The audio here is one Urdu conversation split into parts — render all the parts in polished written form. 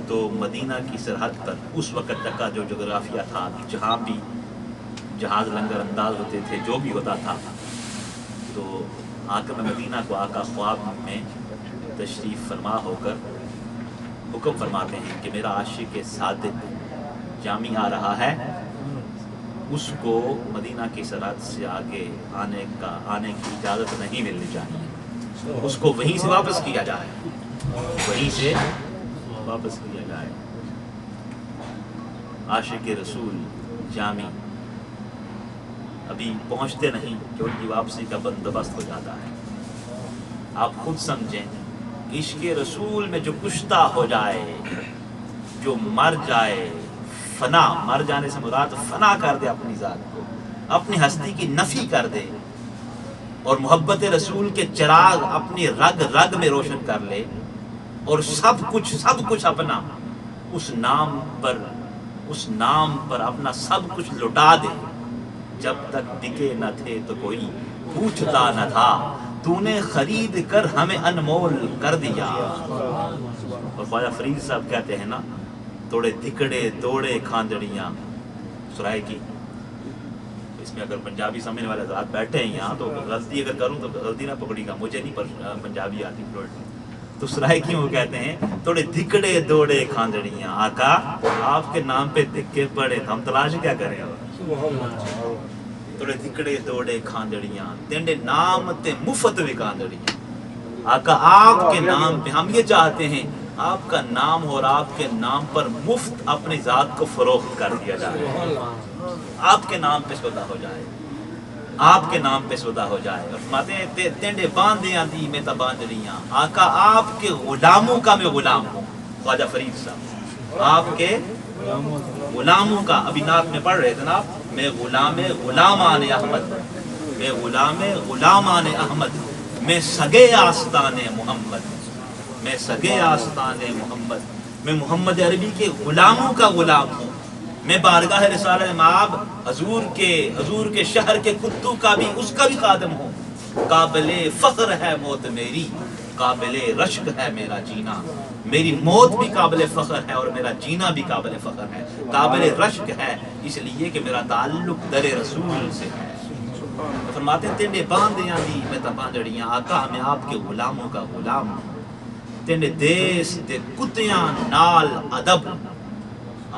تو مدینہ کی سرحد پر اس وقت تک کا جو جغرافیہ تھا، جہاں بھی جہاز لنگر انداز ہوتے تھے، جو بھی ہوتا تھا، تو حاکم مدینہ کو آقا خواب میں تشریف فرما ہو کر حکم فرماتے ہیں کہ میرا عاشق صادق جامی آ رہا ہے، اس کو مدینہ کی سرحد سے آگے آنے کی اجازت نہیں ملنی چاہیے، اس کو وہیں سے واپس کیا جائے، وہیں سے واپس کیا جائے۔ عاشق رسول جامی ابھی پہنچتے نہیں کہ ان کی واپسی کا بندوبست ہو جاتا ہے۔ آپ خود سمجھیں، عشق رسول میں جو کشتہ ہو جائے، جو مر جائے، فنا، مر جانے سے مراد فنا کر دے اپنی ذات کو، اپنی ہستی کی نفی کر دے، اور محبت رسول کے چراغ اپنی رگ رگ میں روشن کر لے، اور سب کچھ اپنا اس نام پر اپنا سب کچھ لٹا دے۔ جب تک بکے نہ تھے تو کوئی پوچھتا نہ تھا، تو نے خرید کر ہمیں انمول کر دیا۔ اور خواجہ فرید صاحب کہتے ہیں نا، توڑے دکڑے دوڑے کھاندڑیاں سرائے کی۔ اس میں اگر پنجابی سمجھنے والے حضرات بیٹھے ہیں یہاں تو غلطی اگر کروں تو غلطی نہ پکڑی گا، مجھے نہیں پنجابی آتی فلوئنٹلی، تو سرائے کی وہ کہتے ہیں توڑے دکڑے دوڑے کھاندڑیاں، آقا آپ کے نام پہ دکے پڑے، ہم تلاش کیا کریں؟ توڑے دکڑے دوڑے کھاندڑیاں، تینڈے نام تے مفت وکاندڑیاں۔ آقا آپ کے نام پہ ہم یہ چاہتے ہیں آپ کا نام اور آپ کے نام پر مفت اپنی ذات کو فروخت کر دیا جائے، آپ کے نام پہ سودا ہو جائے، آپ کے نام پہ سودا ہو جائے۔ اور فرماتے ہیں تینڈے باندیاں دی میں تا باندڑیاں، آقا آپ کے غلاموں کا میں غلام ہوں۔ خواجہ فرید صاحب آپ کے غلاموں کا، ابھی نعت میں پڑھ رہے تھے نا، میں غلامان احمد، میں غلامان احمد، میں سگے آستان محمد، میں سگے آستان محمد، میں محمد عربی کے غلاموں کا غلام ہوں۔ میں بارگاہ رسالہ مآب حضور کے شہر کے کتو کا بھی، اس کا بھی خادم ہوں۔ قابل فخر ہے موت میری، قابل رشک ہے میرا جینا، میری موت بھی قابل فخر ہے اور میرا جینا بھی قابل فخر ہے، قابل رشک ہے اس لیے کہ میرا تعلق در رسول سے ہے۔ فرماتے ہیں تینڈے باندیاں دی میں تا باندڑیاں، آقا میں آپ کے غلاموں کا غلام ہوں۔ تینڈے دیس دے کتیاں نال ادب،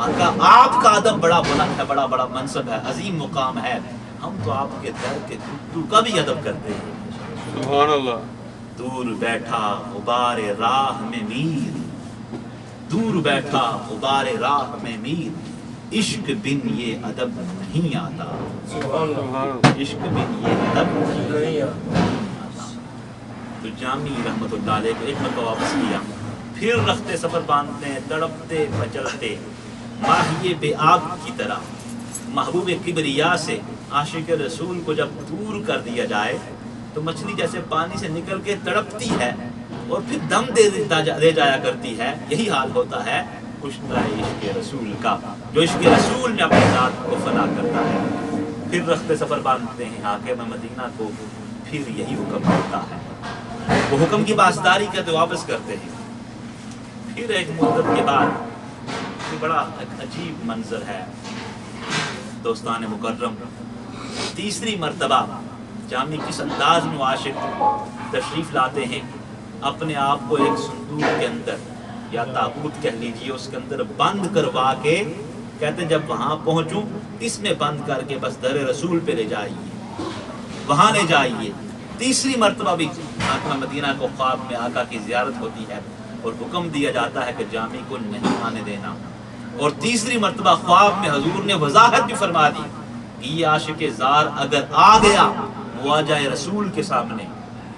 آقا آپ کا ادب بڑا بلند ہے، بڑا منصب ہے، عظیم مقام ہے، ہم تو آپ کے در کے کتو کا بھی ادب کرتے ہیں۔ سبحان اللہ۔ دور بیٹھا غبار راہ میں میر، دور بیٹھا غبار راہ میں میر، عشق بن یہ ادب نہیں آتا، عشق بن یہ ادب نہیں آتا۔ تو جامی رحمت اللہ علیہ کو ایک مرتبہ واپس کیا، پھر رختے سفر باندھتے ہیں، تڑپتے مچلتے ماہیے بے آگ کی طرح۔ محبوب کبریا سے عاشق رسول کو جب دور کر دیا جائے تو مچھلی جیسے پانی سے نکل کے تڑپتی ہے اور پھر دم دے جایا کرتی ہے، یہی حال ہوتا ہے کشتہ عشق رسول کا، جو عشق رسول میں اپنی ذات کو فنا کرتا ہے۔ پھر رخت سفر باندھتے ہیں حاکم مدینہ کو، پھر یہی حکم ہوتا ہے، وہ حکم کی پاسداری کرتے واپس کرتے ہیں۔ پھر ایک مدت کے بعد بڑا عجیب منظر ہے دوستان مکرم، تیسری مرتبہ جامی کس انداز میں عاشق تشریف لاتے ہیں، اپنے آپ کو ایک صندوق کے اندر یا تابوت کہہ لیجئے اس کے اندر بند کروا کے کہتے ہیں جب وہاں پہنچوں اس میں بند کر کے بس در رسول پہ لے جائیے، وہاں لے جائیے۔ تیسری مرتبہ بھی حاکم مدینہ کو خواب میں آقا کی زیارت ہوتی ہے اور حکم دیا جاتا ہے کہ جامی کو نہیں آنے دینا، اور تیسری مرتبہ خواب میں حضور نے وضاحت بھی فرما دی کہ یہ عاشق زار اگر آ گیا مواجہ رسول کے سامنے،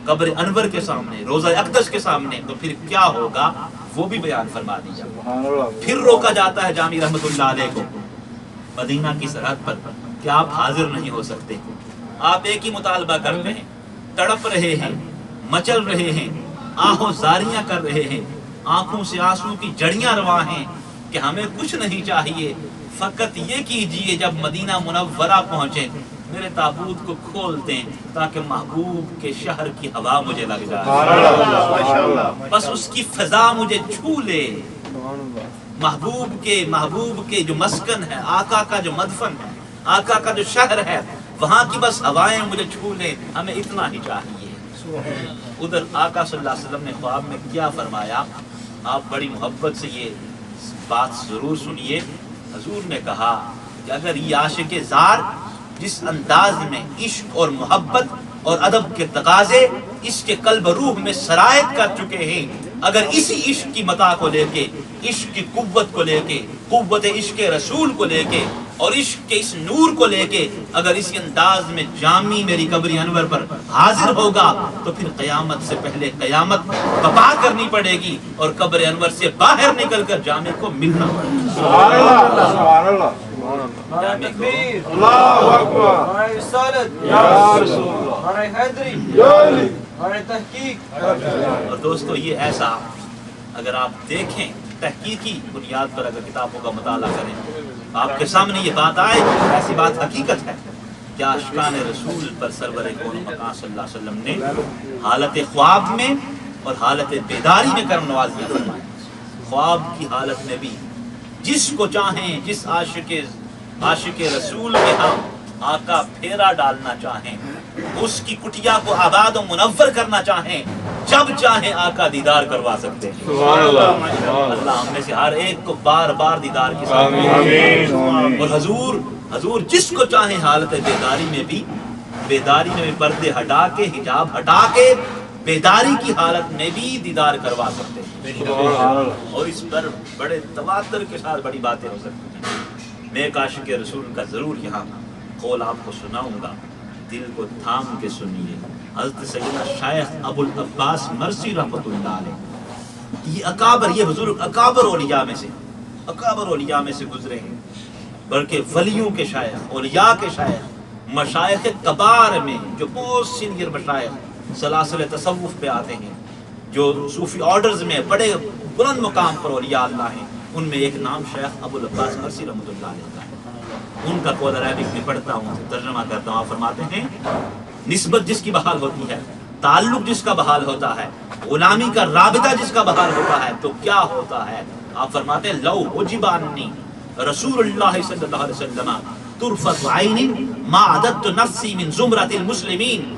قبر انور کے سامنے، روضہ اقدس کے سامنے، تو پھر کیا ہوگا وہ بھی بیان فرما دیا۔ پھر روکا جاتا ہے جامی رحمت اللہ علیہ کو مدینہ کی سرحد پر کہ آپ حاضر نہیں ہو سکتے، آپ ایک ہی مطالبہ کرتے ہیں، تڑپ رہے ہیں، مچل رہے ہیں، آہو زاریاں کر رہے ہیں، آنکھوں سے آنسو کی جڑیاں رواں ہیں کہ ہمیں کچھ نہیں چاہیے، فقط یہ کیجئے جب مدینہ منورہ پہنچیں میرے تابوت کو کھولتے ہیں تاکہ محبوب کے شہر کی ہوا مجھے لگ جائے، بس اس کی فضا مجھے چھو لے، محبوب کے جو مسکن ہے، آقا کا جو مدفن ہے، آقا کا جو شہر ہے، وہاں کی بس ہوائیں مجھے چھو لیں، ہمیں اتنا ہی چاہیے۔ ادھر آقا صلی اللہ علیہ وسلم نے خواب میں کیا فرمایا، آپ بڑی محبت سے یہ بات ضرور سنیے۔ حضور نے کہا کہ اگر یہ عاشق زار جس انداز میں عشق اور محبت اور ادب کے تقاضے اس کے قلب روح میں سرایت کر چکے ہیں، اگر اسی عشق کی متاع کو لے کے، عشق کی قوت کو لے کے، قوت عشق رسول کو لے کے اور عشق کے اس نور کو لے کے اگر اسی انداز میں جامی میری قبر انور پر حاضر ہوگا تو پھر قیامت سے پہلے قیامت بپا کرنی پڑے گی اور قبر انور سے باہر نکل کر جامی کو ملنا پڑے گا۔ سبحان اللہ، سبحان اللہ، نعرہ تکبیر، اللہ اکبر، نعرہ رسالت، یا رسول اللہ، نعرہ حیدری، یا علی، نعرہ تحقیق۔ اور دوستو یہ ایسا اگر آپ دیکھیں تحقیقی بنیاد پر اگر کتابوں کا مطالعہ کریں آپ کے سامنے یہ بات آئے، ایسی بات حقیقت ہے کہ عاشقان رسول پر سرور کون مقام صلی اللہ علیہ وسلم نے حالت خواب میں اور حالت بیداری میں کرم نوازیاں فرمائی۔ خواب کی حالت میں بھی جس کو چاہیں، جس عاشق رسول کے ہم آقا پھیرا ڈالنا چاہیں، اس کی کٹیا کو آباد و منور کرنا چاہیں، جب چاہیں آقا دیدار کروا سکتے ہیں۔ سبحان اللہ، اللہ ہم میں سے ہر ایک کو بار بار دیدار کی ساتھ آمین۔ اور حضور جس کو چاہیں حالت بیداری میں بھی پردے ہٹا کے، حجاب ہٹا کے بیداری کی حالت میں بھی دیدار کروا سکتے ہیں۔ سبحان اللہ، اور اس پر بڑے تواتر کے ساتھ بڑی باتیں ہو سکتی ہیں۔ میں ایک عاشق رسول کا ضرور یہاں قول آپ کو سناؤں گا، دل کو تھام کے سنیے۔ حضرت سیدنا شیخ ابو العباس مرسی رحمۃ اللہ علیہ، یہ اکابر، یہ بزرگ اکابر اولیاء میں سے گزرے ہیں، بلکہ ولیوں کے شیخ، اولیاء کے شیخ، مشائخ کبار میں جو بہت سینئر مشائخ سلاسل تصوف پہ آتے ہیں، جو صوفی آرڈرز میں بڑے بلند مقام پر اولیاء اللہ ہیں، ان میں ایک نام شیخ ابو العباس مرسی رحمۃ اللہ علیہ کا ہے۔ ان کا قول عربک میں پڑھتا ہوں، ترجمہ کرتا ہوں۔ آپ فرماتے ہیں نسبت جس کی بحال ہوتی ہے، تعلق جس کا بحال ہوتا ہے، غلامی کا رابطہ جس کا بحال ہوتا ہے تو کیا ہوتا ہے؟ آپ فرماتے ہیں لو حجب عنی رسول اللہ صلی اللہ علیہ وسلم طرفت عین ما عددت نفسی من زمرۃ المسلمین۔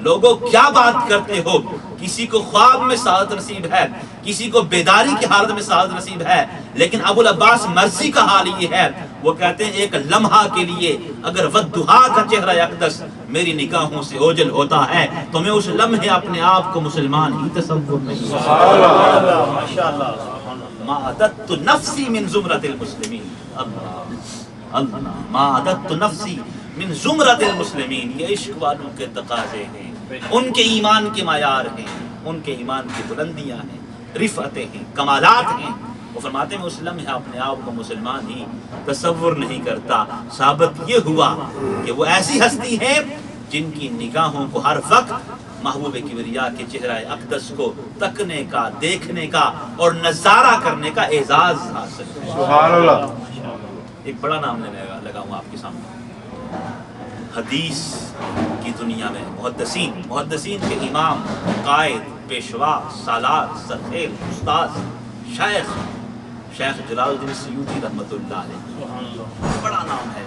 لوگوں کیا بات کرتے ہو؟ کسی کو خواب میں سعادت نصیب ہے، کسی کو بیداری کی حالت میں سعادت نصیب ہے، لیکن ابو العباس مرسی کا حال یہ ہے، وہ کہتے ہیں ایک لمحہ کے لیے اگر والضحیٰ کا چہرہ اقدس میری نگاہوں سے اوجل ہوتا ہے تو میں اس لمحے اپنے آپ کو مسلمان ہی تصور نہیں کرتا۔ ماشاءاللہ، ما عددت نفسی من زمرۃ المسلمین، اللہ ما عددت نفسی من زمرۃ المسلمین۔ یہ عشق والوں کے تقاضے ہیں، ان کے ایمان کے معیار ہیں، ان کے ایمان کی بلندیاں ہیں، رفعتیں ہیں، کمالات ہیں۔ وہ فرماتے ہیں اس لمحے اپنے آپ کو مسلمان ہی تصور نہیں کرتا۔ ثابت یہ ہوا کہ وہ ایسی ہستی ہیں جن کی نگاہوں کو ہر وقت محبوب کبریا کے چہرہ اقدس کو تکنے کا، دیکھنے کا اور نظارہ کرنے کا اعزاز حاصل ہے۔ سبحان اللہ۔ ایک بڑا نام لینے لگا ہوں آپ کے سامنے۔ حدیث کی دنیا میں محدثین کے امام، قائد، پیشوا، سالار، سرخیل، استاذ، شیخ جلال الدین سیوطی رحمۃ اللہ علیہ، بڑا نام ہے۔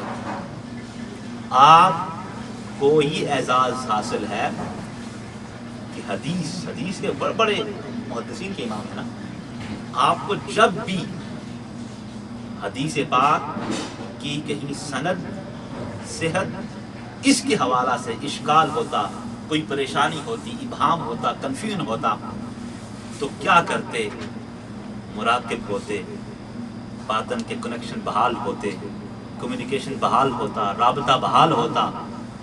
آپ کو یہ اعزاز حاصل ہے کہ حدیث کے بڑے محدثین کے امام ہیں نا، آپ کو جب بھی حدیث پاک کی کہیں سند، صحت، اس کے حوالہ سے اشکال ہوتا، کوئی پریشانی ہوتی، ابہام ہوتا، کنفیوژن ہوتا تو کیا کرتے؟ مراقب ہوتے، باطن کے کنیکشن بحال ہوتے، کمیونیکیشن بحال ہوتا، رابطہ بحال ہوتا،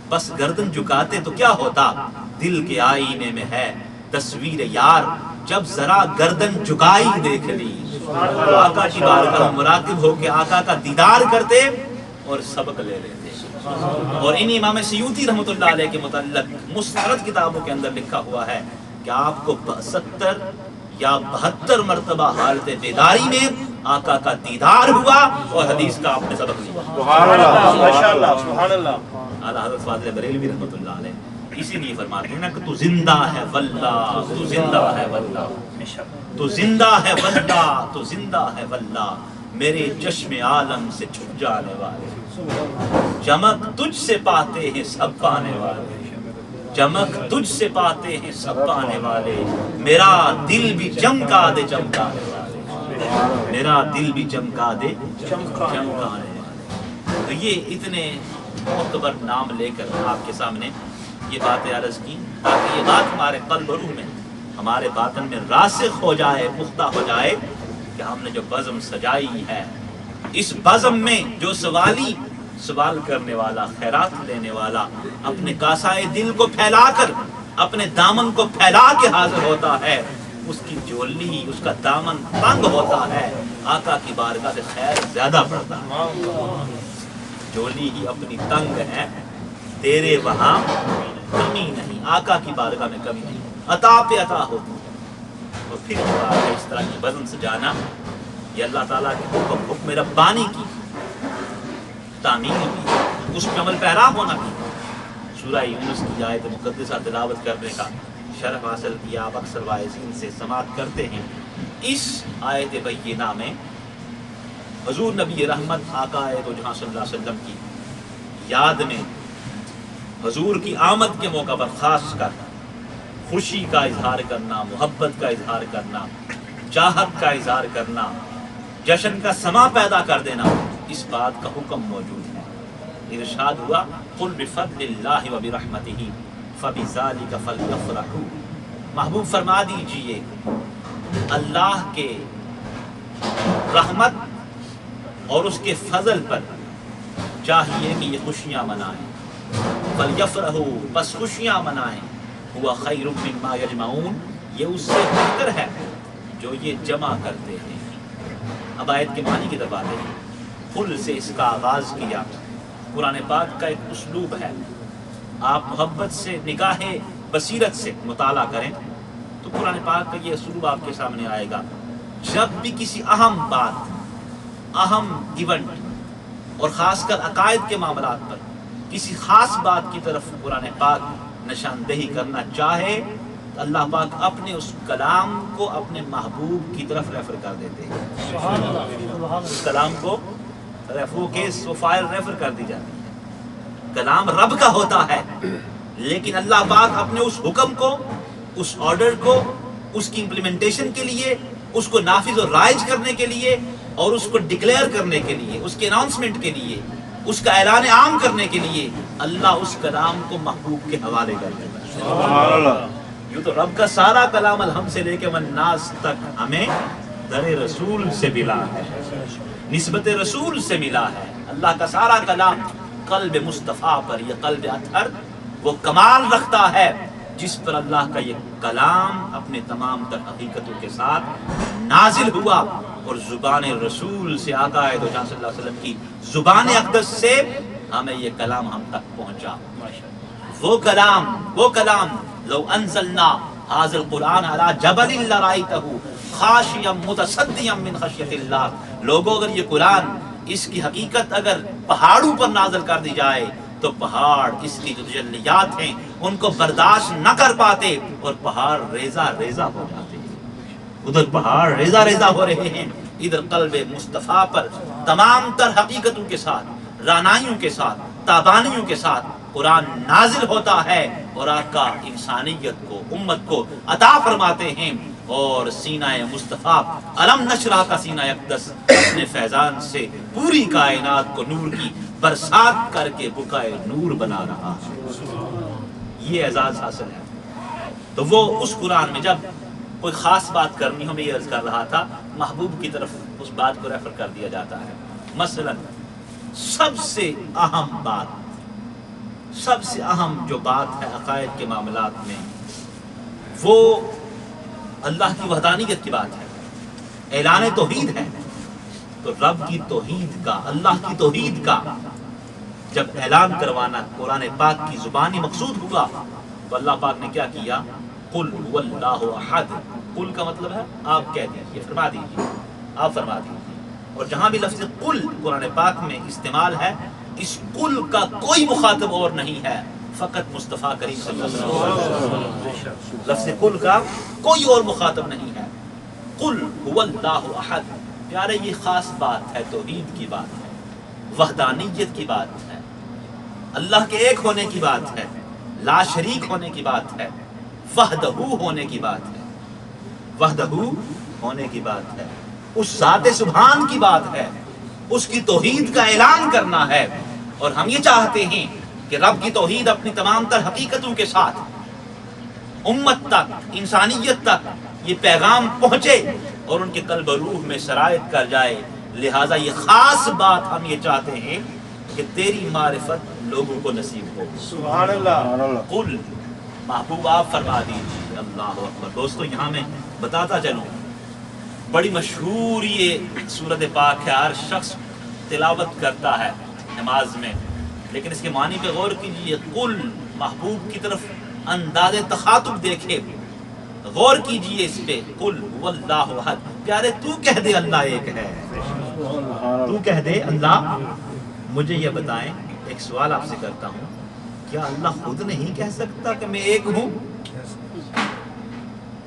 بس گردن جھکاتے تو کیا ہوتا؟ دل کے آئینے میں ہے تصویر یار، جب ذرا گردن جھکائی دیکھ لی تو آقا کی بارگاہ مراقب ہو کے آقا کا دیدار کرتے اور سبق لے لیتے۔ اور ان امام سیوطی رحمۃ اللہ علیہ کے متعلق مستند کتابوں کے اندر لکھا ہوا ہے کہ آپ کو 70 یا 72 مرتبہ حالت بیداری میں آقا کا دیدار ہوا اور حدیث کا آپ نے سبق لیا۔ سبحان اللہ، ماشاءاللہ، سبحان اللہ۔ اعلیٰ حضرت فاضل بریلوی رحمۃ اللہ علیہ اسی لیے فرماتے ہیں نا کہ تو زندہ ہے واللہ، تو زندہ ہے واللہ۔ تو زندہ ہے واللہ، تو زندہ ہے واللہ، میرے چشم عالم سے چھپ جانے والے، چمک تجھ سے پاتے ہیں سب پانے والے، چمک تجھ سے پاتے ہیں سب پانے والے، میرا دل بھی چمکا دے چمکانے والے، میرا دل بھی چمکا دے چمکانے والے۔ تو یہ اتنے معتبر نام لے کر آپ کے سامنے یہ باتیں عرض کی تاکہ یہ بات ہمارے قلب و روح میں، ہمارے باطن میں راسخ ہو جائے، پختہ ہو جائے کہ ہم نے جو بزم سجائی ہے، اس بزم میں جو سوالی سوال کرنے والا، خیرات لینے والا اپنے کاسائے دل کو پھیلا کر، اپنے دامن کو پھیلا کے حاضر ہوتا ہے، اس کی جولی، اس کا دامن تنگ ہوتا ہے، آقا کی بارگاہ سے خیر زیادہ بڑھتا ہے۔ جولی ہی اپنی تنگ ہے، تیرے وہاں کمی نہیں، آقا کی بارگاہ میں کمی نہیں، عطا پہ عطا ہوتی ہے۔ اور پھر اس طرح کی بزم سجانا یہ اللہ تعالیٰ کے حکم ربانی کی تعمیل بھی، اس پہ عمل پیرا ہونا بھی۔ سورہ یونس کی آیت مقدسہ تلاوت کرنے کا شرف حاصل کیا، آپ اکثر واعظین سے سماعت کرتے ہیں۔ اس آیت بینہ میں حضور نبی رحمت آقا دو جہاں صلی اللہ علیہ وسلم کی یاد میں حضور کی آمد کے موقع پر خاص کر خوشی کا اظہار کرنا، محبت کا اظہار کرنا، چاہت کا اظہار کرنا، جشن کا سما پیدا کر دینا، اس بات کا حکم موجود ہے۔ ارشاد ہوا قل بفضل اللہ وبرحمتہ فبذلک فلیفرحوا، محبوب فرما دیجئے اللہ کے رحمت اور اس کے فضل پر چاہیے کہ یہ خوشیاں منائیں، فلیفرحوا، بس خوشیاں منائیں، ہوا خیر مما یجمعون، یہ اس سے بہتر ہے جو یہ جمع کرتے ہیں۔ اب آیت کے معنی کی طرف آتے ہیں۔ قل سے اس کا آغاز کیا، قرآن پاک کا ایک اسلوب ہے، آپ محبت سے، نگاہ بصیرت سے مطالعہ کریں تو قرآن پاک کا یہ اسلوب آپ کے سامنے آئے گا۔ جب بھی کسی اہم بات، اہم ایونٹ اور خاص کر عقائد کے معاملات پر کسی خاص بات کی طرف قرآن پاک نشاندہی کرنا چاہے تو اللہ پاک اپنے اس کلام کو اپنے محبوب کی طرف ریفر کر دیتے ہیں۔ اس کلام کو ریفر کیس و فائل ریفر کر دی جاتی ہے۔ کلام رب کا ہوتا ہے، لیکن اللہ پاک اپنے اس حکم کو، اس آرڈر کو، اس کی امپلیمنٹیشن کے لیے، اس کو نافذ و رائج کرنے کے لیے اور اس کو ڈکلیئر کرنے کے لیے، اس کے اناؤنسمنٹ کے لیے، اس کا اعلان عام کرنے کے لیے اللہ اس کلام کو محبوب کے حوالے کر دیتا ہے۔ سبحان اللہ۔ یوں تو رب کا سارا کلام الحمد سے لے کے والناس تک ہمیں در رسول سے ملا ہے، نسبت رسول سے ملا ہے۔ اللہ کا سارا کلام قلب مصطفیٰ پر، یہ قلب اطہر وہ کمال رکھتا ہے جس پر اللہ کا یہ کلام اپنے تمام تر حقیقتوں کے ساتھ نازل ہوا، اور زبان رسول سے، آقا دو جہاں صلی اللہ علیہ وسلم کی زبان اقدس سے ہمیں یہ کلام ہم تک پہنچا۔ وہ کلام لو انزلنا هذا القرآن على جبل لرأيته خاشعا متصدعا من خشیۃ اللہ، لوگوں اگر یہ قرآن، اس کی حقیقت اگر پہاڑوں پر نازل کر دی جائے تو پہاڑ اس کی جو تجلیات ہیں ان کو برداشت نہ کر پاتے اور پہاڑ ریزہ ریزہ ہو جاتے۔ ادھر پہاڑ ریزہ ریزہ ہو رہے ہیں، ادھر قلب مصطفیٰ پر تمام تر حقیقتوں کے ساتھ، رانائیوں کے ساتھ، تابانیوں کے ساتھ قرآن نازل ہوتا ہے اور آقا انسانیت کو، امت کو عطا فرماتے ہیں، اور سینہ مصطفیٰ علم نشرح کا سینہ اقدس اپنے فیضان سے پوری کائنات کو نور کی برسات کر کے بکائے نور بنا رہا ہے۔ یہ اعزاز حاصل ہے۔ تو وہ اس قرآن میں جب کوئی خاص بات کرنی ہو، میں یہ عرض کر رہا تھا، محبوب کی طرف اس بات کو ریفر کر دیا جاتا ہے۔ مثلا سب سے اہم بات، سب سے اہم جو بات ہے عقائد کے معاملات میں، وہ اللہ کی وحدانیت کی بات ہے، اعلان توحید ہے۔ تو رب کی توحید کا، اللہ کی توحید کا جب اعلان کروانا قرآن پاک کی زبانی مقصود ہوا تو اللہ پاک نے کیا کیا؟ قل هو اللہ احد۔ قل کا مطلب ہے آپ کہہ دیجیے، فرما دیجیے، آپ فرما دیجیے۔ اور جہاں بھی لفظ قل قرآن پاک میں استعمال ہے، اس قل کا کوئی مخاطب اور نہیں ہے، فقط مصطفیٰ کریم صلی اللہ علیہ وسلم۔ لفظ قل کا کوئی اور مخاطب نہیں ہے۔ قل هو اللہ احد، پیارے یہ خاص بات ہے، توحید کی بات ہے، وحدانیت کی بات ہے، اللہ کے ایک ہونے کی بات ہے، لا شریک ہونے کی بات ہے، وحدہ ہونے کی بات ہے، وحدہ ہونے کی بات ہے، اس ذات سبحان کی بات ہے، اس کی توحید کا اعلان کرنا ہے۔ اور ہم یہ چاہتے ہیں کہ رب کی توحید اپنی تمام تر حقیقتوں کے ساتھ امت تک، انسانیت تک یہ پیغام پہنچے اور ان کے قلب و روح میں سرایت کر جائے۔ لہٰذا یہ خاص بات ہم یہ چاہتے ہیں کہ تیری معرفت لوگوں کو نصیب ہو۔ سبحان اللہ۔ قل، محبوب آپ فرما دیجیے۔ اللہ اکبر۔ دوستو یہاں میں بتاتا چلوں، بڑی مشہور یہ سورت پاک ہے، ہر شخص تلاوت کرتا ہے نماز میں، لیکن اس کے معنی پہ غور کیجیے۔ قل، محبوب کی طرف انداز تخاطب دیکھے، غور کیجیے اس پہ۔ قل هو اللہ احد، پیارے تو کہہ دے اللہ ایک ہے، تو کہہ دے اللہ۔ مجھے یہ بتائیں، ایک سوال آپ سے کرتا ہوں، کیا اللہ خود نہیں کہہ سکتا کہ میں ایک ہوں؟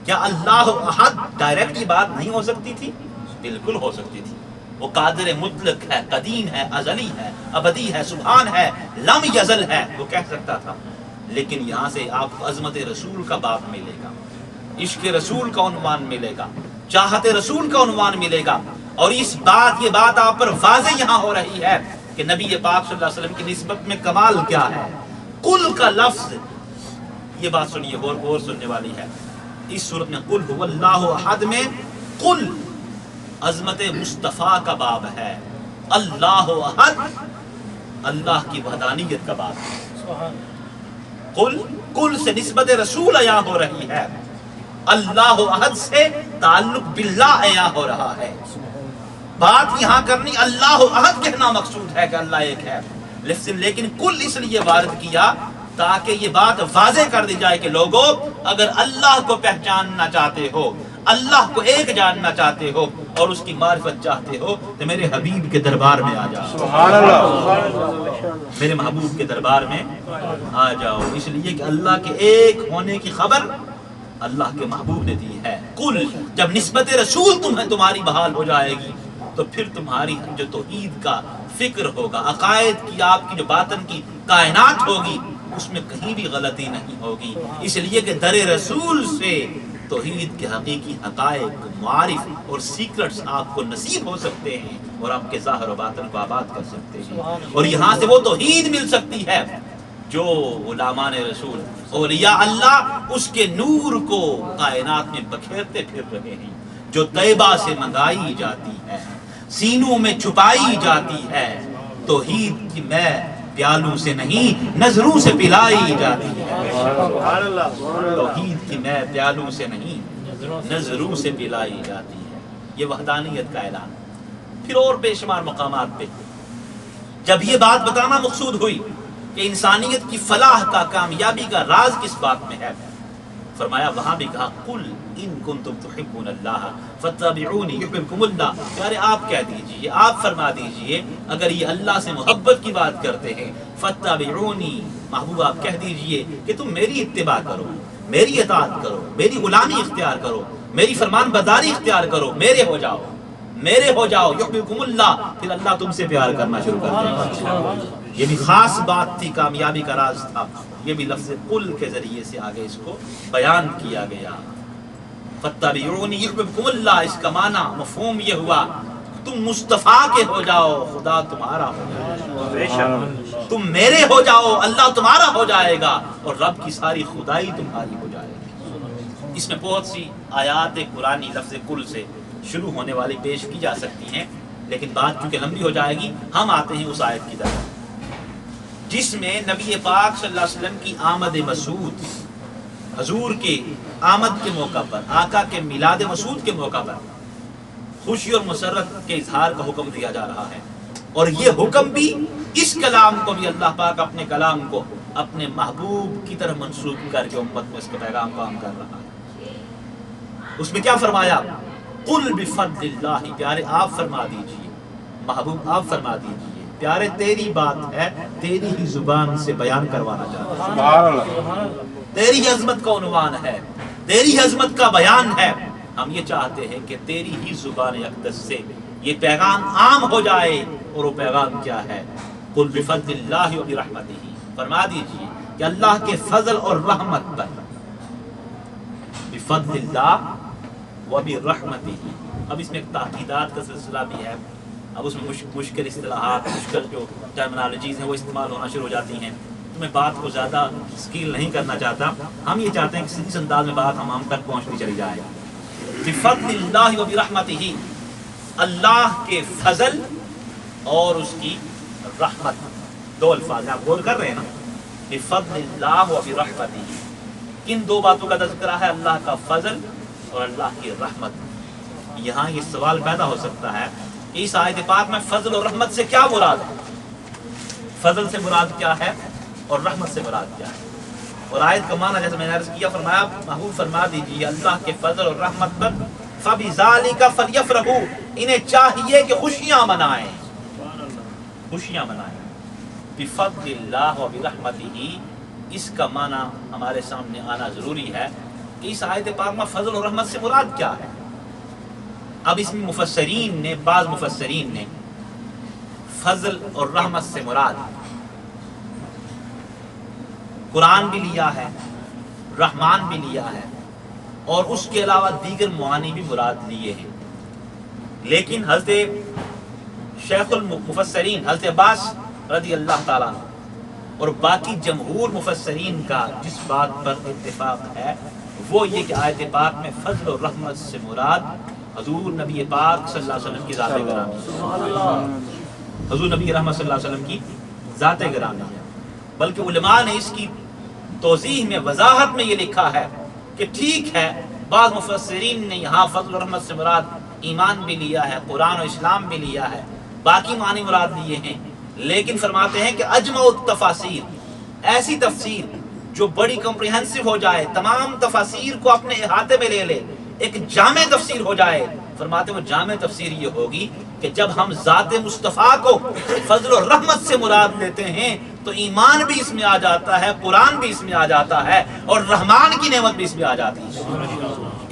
کیا اللہ احد ڈائریکٹ یہ بات نہیں ہو سکتی تھی؟ بالکل ہو سکتی تھی۔ وہ قادر مطلق ہے، قدیم ہے، ازلی ہے، ابدی ہے، سبحان ہے، لم یزل ہے، وہ کہہ سکتا تھا۔ لیکن یہاں سے آپ کو عظمت رسول کا باب ملے گا، عشق رسول کا عنوان ملے گا، چاہت رسول کا عنوان ملے گا، اور یہ بات آپ پر واضح یہاں ہو رہی ہے کہ نبی پاک صلی اللہ علیہ وسلم کی نسبت میں کمال کیا ہے۔ قل کا لفظ، یہ بات سنیے، غور سننے والی ہے۔ اس صورت میں قل هو اللہ احد میں قل عظمت مصطفیٰ کا باب ہے، اللہ احد اللہ کی وحدانیت کا باب ہے۔ قل سے نسبت رسول عیاں ہو رہی ہے، اللہ احد سے تعلق باللہ عیاں ہو رہا ہے۔ بات یہاں کرنی اللہ احد کہنا مقصود ہے کہ اللہ ایک ہے، لیکن کل اس لیے وارد کیا تاکہ یہ بات واضح کر دی جائے کہ لوگوں، اگر اللہ کو پہچاننا چاہتے ہو، اللہ کو ایک جاننا چاہتے ہو اور اس کی معرفت چاہتے ہو تو میرے حبیب کے دربار میں آ جاؤ، سبحان اللہ، میرے محبوب کے دربار میں آ جاؤ، اس لیے کہ اللہ کے ایک ہونے کی خبر اللہ کے محبوب نے دی ہے۔ قل، جب نسبت رسول تمہاری بحال ہو جائے گی تو پھر تمہاری جو توحید کا فکر ہوگا، عقائد کی، آپ کی جو باطن کی کائنات ہوگی، اس میں کہیں بھی غلطی نہیں ہوگی، اس لیے کہ در رسول سے توحید کے حقیقی حقائق، معارف اور سیکرٹس آپ کو نصیب ہو سکتے ہیں اور آپ کے ظاہر و باطن کو آباد کر سکتے ہیں، اور یہاں سے وہ توحید مل سکتی ہے جو غلامان رسول، اولیاء اللہ اس کے نور کو کائنات میں بکھیرتے پھر رہے ہیں، جو طیبہ سے منگائی جاتی ہے، سینوں میں چھپائی جاتی ہے۔ توحید کی میں پیالوں سے نہیں نظروں سے پلائی جاتی ہے، توحید کی میں پیالوں سے نہیں نظروں سے پلائی جاتی ہے۔ یہ وحدانیت کا اعلان۔ پھر اور بے شمار مقامات پہ جب یہ بات بتانا مقصود ہوئی کہ انسانیت کی فلاح کا، کامیابی کا راز کس بات میں ہے، فرمایا وہاں بھی کہا قل ان کنتم تحبون اللہ فاتبعونی یحببکم اللہ۔ پیارے آپ کہہ دیجئے، آپ فرما دیجئے، اگر یہ اللہ سے محبت کی بات کرتے ہیں، فاتبعونی، محبوب آپ کہہ دیجئے کہ تم میری اتباع کرو، میری اطاعت کرو، میری غلامی اختیار کرو، میری فرمان برداری اختیار کرو، میرے ہو جاؤ، میرے ہو جاؤ، یحببکم اللہ، پھر اللہ تم سے پیار کرنا شروع کر دے گا۔ یہ بھی خاص بات تھی، کامیابی کا راز تھا، یہ بھی لفظ قل کے ذریعے سے آگے اس کو بیان کیا گیا۔ فاتبعونی یحببکم اللہ، اس کا معنی مفہوم یہ ہوا تم مصطفیٰ کے ہو جاؤ، خدا تمہارا ہو جائے گا، تم میرے ہو جاؤ، اللہ تمہارا ہو جائے گا، اور رب کی ساری خدائی تمہاری ہو جائے گی۔ اس میں بہت سی آیات قرآنی لفظ قل سے شروع ہونے والی پیش کی جا سکتی ہیں، لیکن بات چونکہ لمبی ہو جائے گی، ہم آتے ہیں اس آیت کی طرف جس میں نبی پاک صلی اللہ علیہ وسلم کی آمد مسعود، حضور کے آمد کے موقع پر، آقا کے میلاد مسعود کے موقع پر خوشی اور مسرت کے اظہار کا حکم دیا جا رہا ہے، اور یہ حکم بھی، اس کلام کو بھی اللہ پاک اپنے کلام کو اپنے محبوب کی طرف منسوب کر کے امت میں اس کے پیغام کو عام کر رہا ہے۔ اس میں کیا فرمایا؟ قل بفضل اللہ، پیارے آپ فرما دیجئے، محبوب آپ فرما دیجئے، پیارے تیری بات ہے، تیری ہی زبان سے بیان کروانا چاہتا ہوں، تیری عظمت کا عنوان ہے، تیری عظمت کا بیان ہے، ہم یہ چاہتے ہیں کہ تیری ہی زبان اقدس سے یہ پیغام عام ہو جائے، اور وہ پیغام کیا ہے؟ قل بفضل اللہ و برحمتہ، فرما دیجیے کہ اللہ کے فضل اور رحمت پر، بفضل اللہ و برحمتہ۔ اب اس میں ایک تاکیدات کا سلسلہ بھی ہے، اب اس میں مشکل اصطلاحات، مشکل جو ٹرمنالوجیز ہیں وہ استعمال ہونا شروع ہو جاتی ہیں، تو میں بات کو زیادہ اسکیل نہیں کرنا چاہتا، ہم یہ چاہتے ہیں کہ اس انداز میں بات ہم تک پہنچتی چلی جائے۔ بفضل اللہ و برحمتہ، اللہ کے فضل اور اس کی رحمت، دو الفاظ آپ غور کر رہے ہیں نا، بفضل اللہ و برحمتہ، کن دو باتوں کا تذکرہ ہے؟ اللہ کا فضل اور اللہ کی رحمت۔ یہاں یہ سوال پیدا ہو سکتا ہے کہ اس آیت پاک میں فضل اور رحمت سے کیا مراد ہے؟ فضل سے مراد کیا ہے اور رحمت سے مراد کیا ہے؟ اور آیت کا معنی جیسے میں نے عرض کیا، فرمایا محبوب فرما دیجیے اللہ کے فضل اور رحمت پر فَبِذَالِكَ فَلْيَفْرَحُوا، انہیں چاہیے کہ خوشیاں منائیں، خوشیاں منائیں۔ بفضل اللہ و برحمتہ، اس کا معنی ہمارے سامنے آنا ضروری ہے کہ اس آیت پاک میں فضل اور رحمت سے مراد کیا ہے۔ اب اس میں مفسرین نے، بعض مفسرین نے فضل اور رحمت سے مراد قرآن بھی لیا ہے، رحمان بھی لیا ہے، اور اس کے علاوہ دیگر معانی بھی مراد لیے ہیں، لیکن حضرت شیخ المفسرین حضرت عباس رضی اللہ تعالیٰ عنہ اور باقی جمہور مفسرین کا جس بات پر اتفاق ہے وہ یہ کہ آیت پاک میں فضل و رحمت سے مراد حضور نبی پاک صلی اللہ علیہ وسلم کی ذات گرامی، حضور نبی رحمت صلی اللہ علیہ وسلم کی ذات گرامی ہے۔ بلکہ علماء نے اس کی توضیح میں، وضاحت میں یہ لکھا ہے کہ ٹھیک ہے، بعض مفسرین نے یہاں فضل و رحمت سے مراد ایمان بھی لیا ہے، قرآن و اسلام بھی لیا ہے، باقی معنی مراد لیے ہیں، لیکن فرماتے ہیں کہ اجمع التفاسیر، ایسی تفسیر جو بڑی کمپریہنسو ہو جائے، تمام تفاسیر کو اپنے احاطے میں لے لے، ایک جامع تفسیر ہو جائے، فرماتے ہیں وہ جامع تفسیر یہ ہوگی کہ جب ہم ذات مصطفیٰ کو فضل و رحمت سے مراد لیتے ہیں تو ایمان بھی اس میں آ جاتا ہے، قرآن بھی اس میں آ جاتا ہے، اور رحمان کی نعمت بھی اس میں آ جاتی ہے،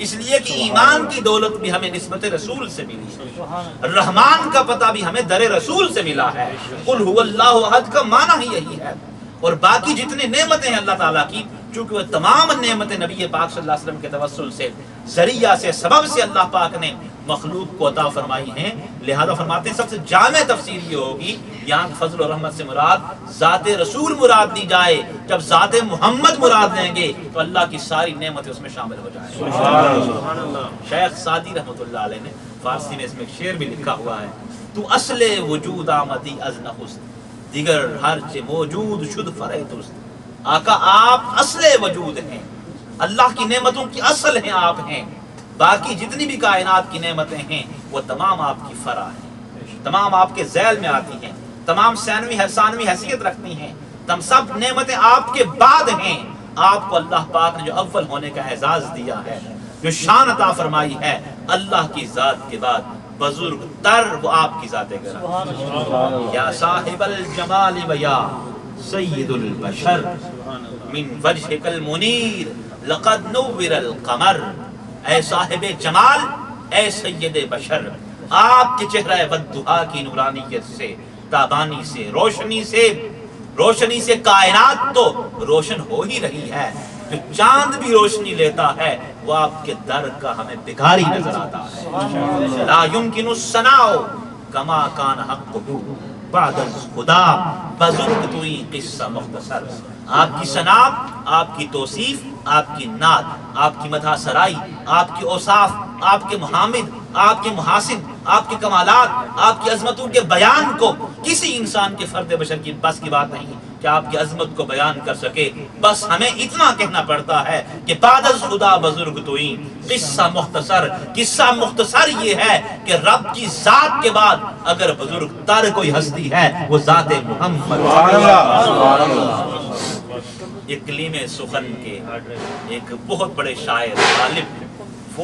اس لیے کہ ایمان کی دولت بھی ہمیں نسبت رسول سے ملی ہے، رحمان کا پتہ بھی ہمیں در رسول سے ملا ہے، قل هو اللہ احد کا معنی ہی یہی ہے، اور باقی جتنے نعمتیں ہیں اللہ تعالیٰ کی، چونکہ وہ تمام نعمتیں نبی پاک صلی اللہ علیہ وسلم کے توسل سے، ذریعہ سے، سبب سے اللہ پاک نے مخلوق کو عطا فرمائی ہیں، لہذا فرماتے ہیں سب سے جامع تفسیر یہ ہوگی یہاں فضل و رحمت سے مراد ذات رسول مراد لی جائے، جب ذات محمد مراد لیں گے تو اللہ کی ساری نعمتیں اس میں شامل ہو جائیں۔ سبحان اللہ۔ شیخ سعدی رحمۃ اللہ علیہ نے فارسی میں اس میں ایک شعر بھی لکھا ہوا ہے، تو اصل وجود آمدی از نخست، دیگر ہر چے موجود شد فرے درست۔ آقا آپ اصل وجود ہیں، اللہ کی نعمتوں کی اصل ہیں، آپ ہیں، باقی جتنی بھی کائنات کی نعمتیں ہیں وہ تمام آپ کی فرع ہیں، تمام آپ کے ذیل میں آتی ہیں، تمام ثانوی حیثیت رکھتی ہیں، تم سب نعمتیں آپ کے بعد ہیں۔ آپ کو اللہ پاک نے جو اول ہونے کا اعزاز دیا ہے، جو شان عطا فرمائی ہے، اللہ کی ذات کے بعد بزرگ تر وہ آپ کی ذات گرامی، یا صاحب الجمال و یا سید البشر من وجهک المنیر لقد نور القمر، اے صاحب جمال، اے سید بشر، آپ کے چہرہ والضحیٰ کی نورانیت سے، تابانی سے، روشنی سے کائنات تو روشن ہو ہی رہی ہے، جو چاند بھی روشنی لیتا ہے وہ آپ کے در کا ہمیں بھکاری نظر آتا ہے۔ لا يمکن الثناء کما کان حقہ بعد خدا، بزرگ توئی قصہ مختصر۔ آپ کی ثنا، آپ کی توصیف، آپ کی نعت، آپ کی مدح سرائی، آپ کی اوصاف، آپ کے محامد، آپ کے محاسن، آپ کے کمالات، آپ کی عظمتوں کے بیان کو کسی انسان کے فرد بشر کی بس کی بات نہیں کہ آپ کی عظمت کو بیان کر سکے، بس ہمیں اتنا کہنا پڑتا ہے کہ بعد از خدا بزرگ توئی قصہ مختصر۔ قصہ مختصر یہ ہے کہ رب کی ذات کے بعد اگر بزرگ تر کوئی ہستی ہے وہ ذات محمد۔ یہ کلیم سخن کے ایک بہت بڑے شاعر غالب،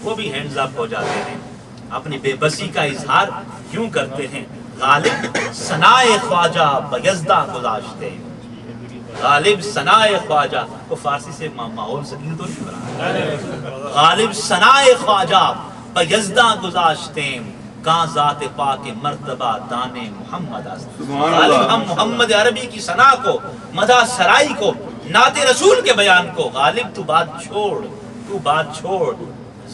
وہ بھی ہینڈز اپ ہو جاتے ہیں، اپنی بے بسی کا اظہار یوں کرتے ہیں، غالب ثنائے خواجہ بیزدہ گذاشتے، غالب ثنائے خواجہ کو فارسی سے ماحول سکیل تو نہیں بنا غالب ثنائے خواجہ بَیزداں گذاشتیم کہاں ذات پاک مرتبہ دانے محمد است۔ غالب ہم محمد عربی کی ثنا کو، مدح سرائی کو، نعت رسول کے بیان کو، غالب تو بات چھوڑ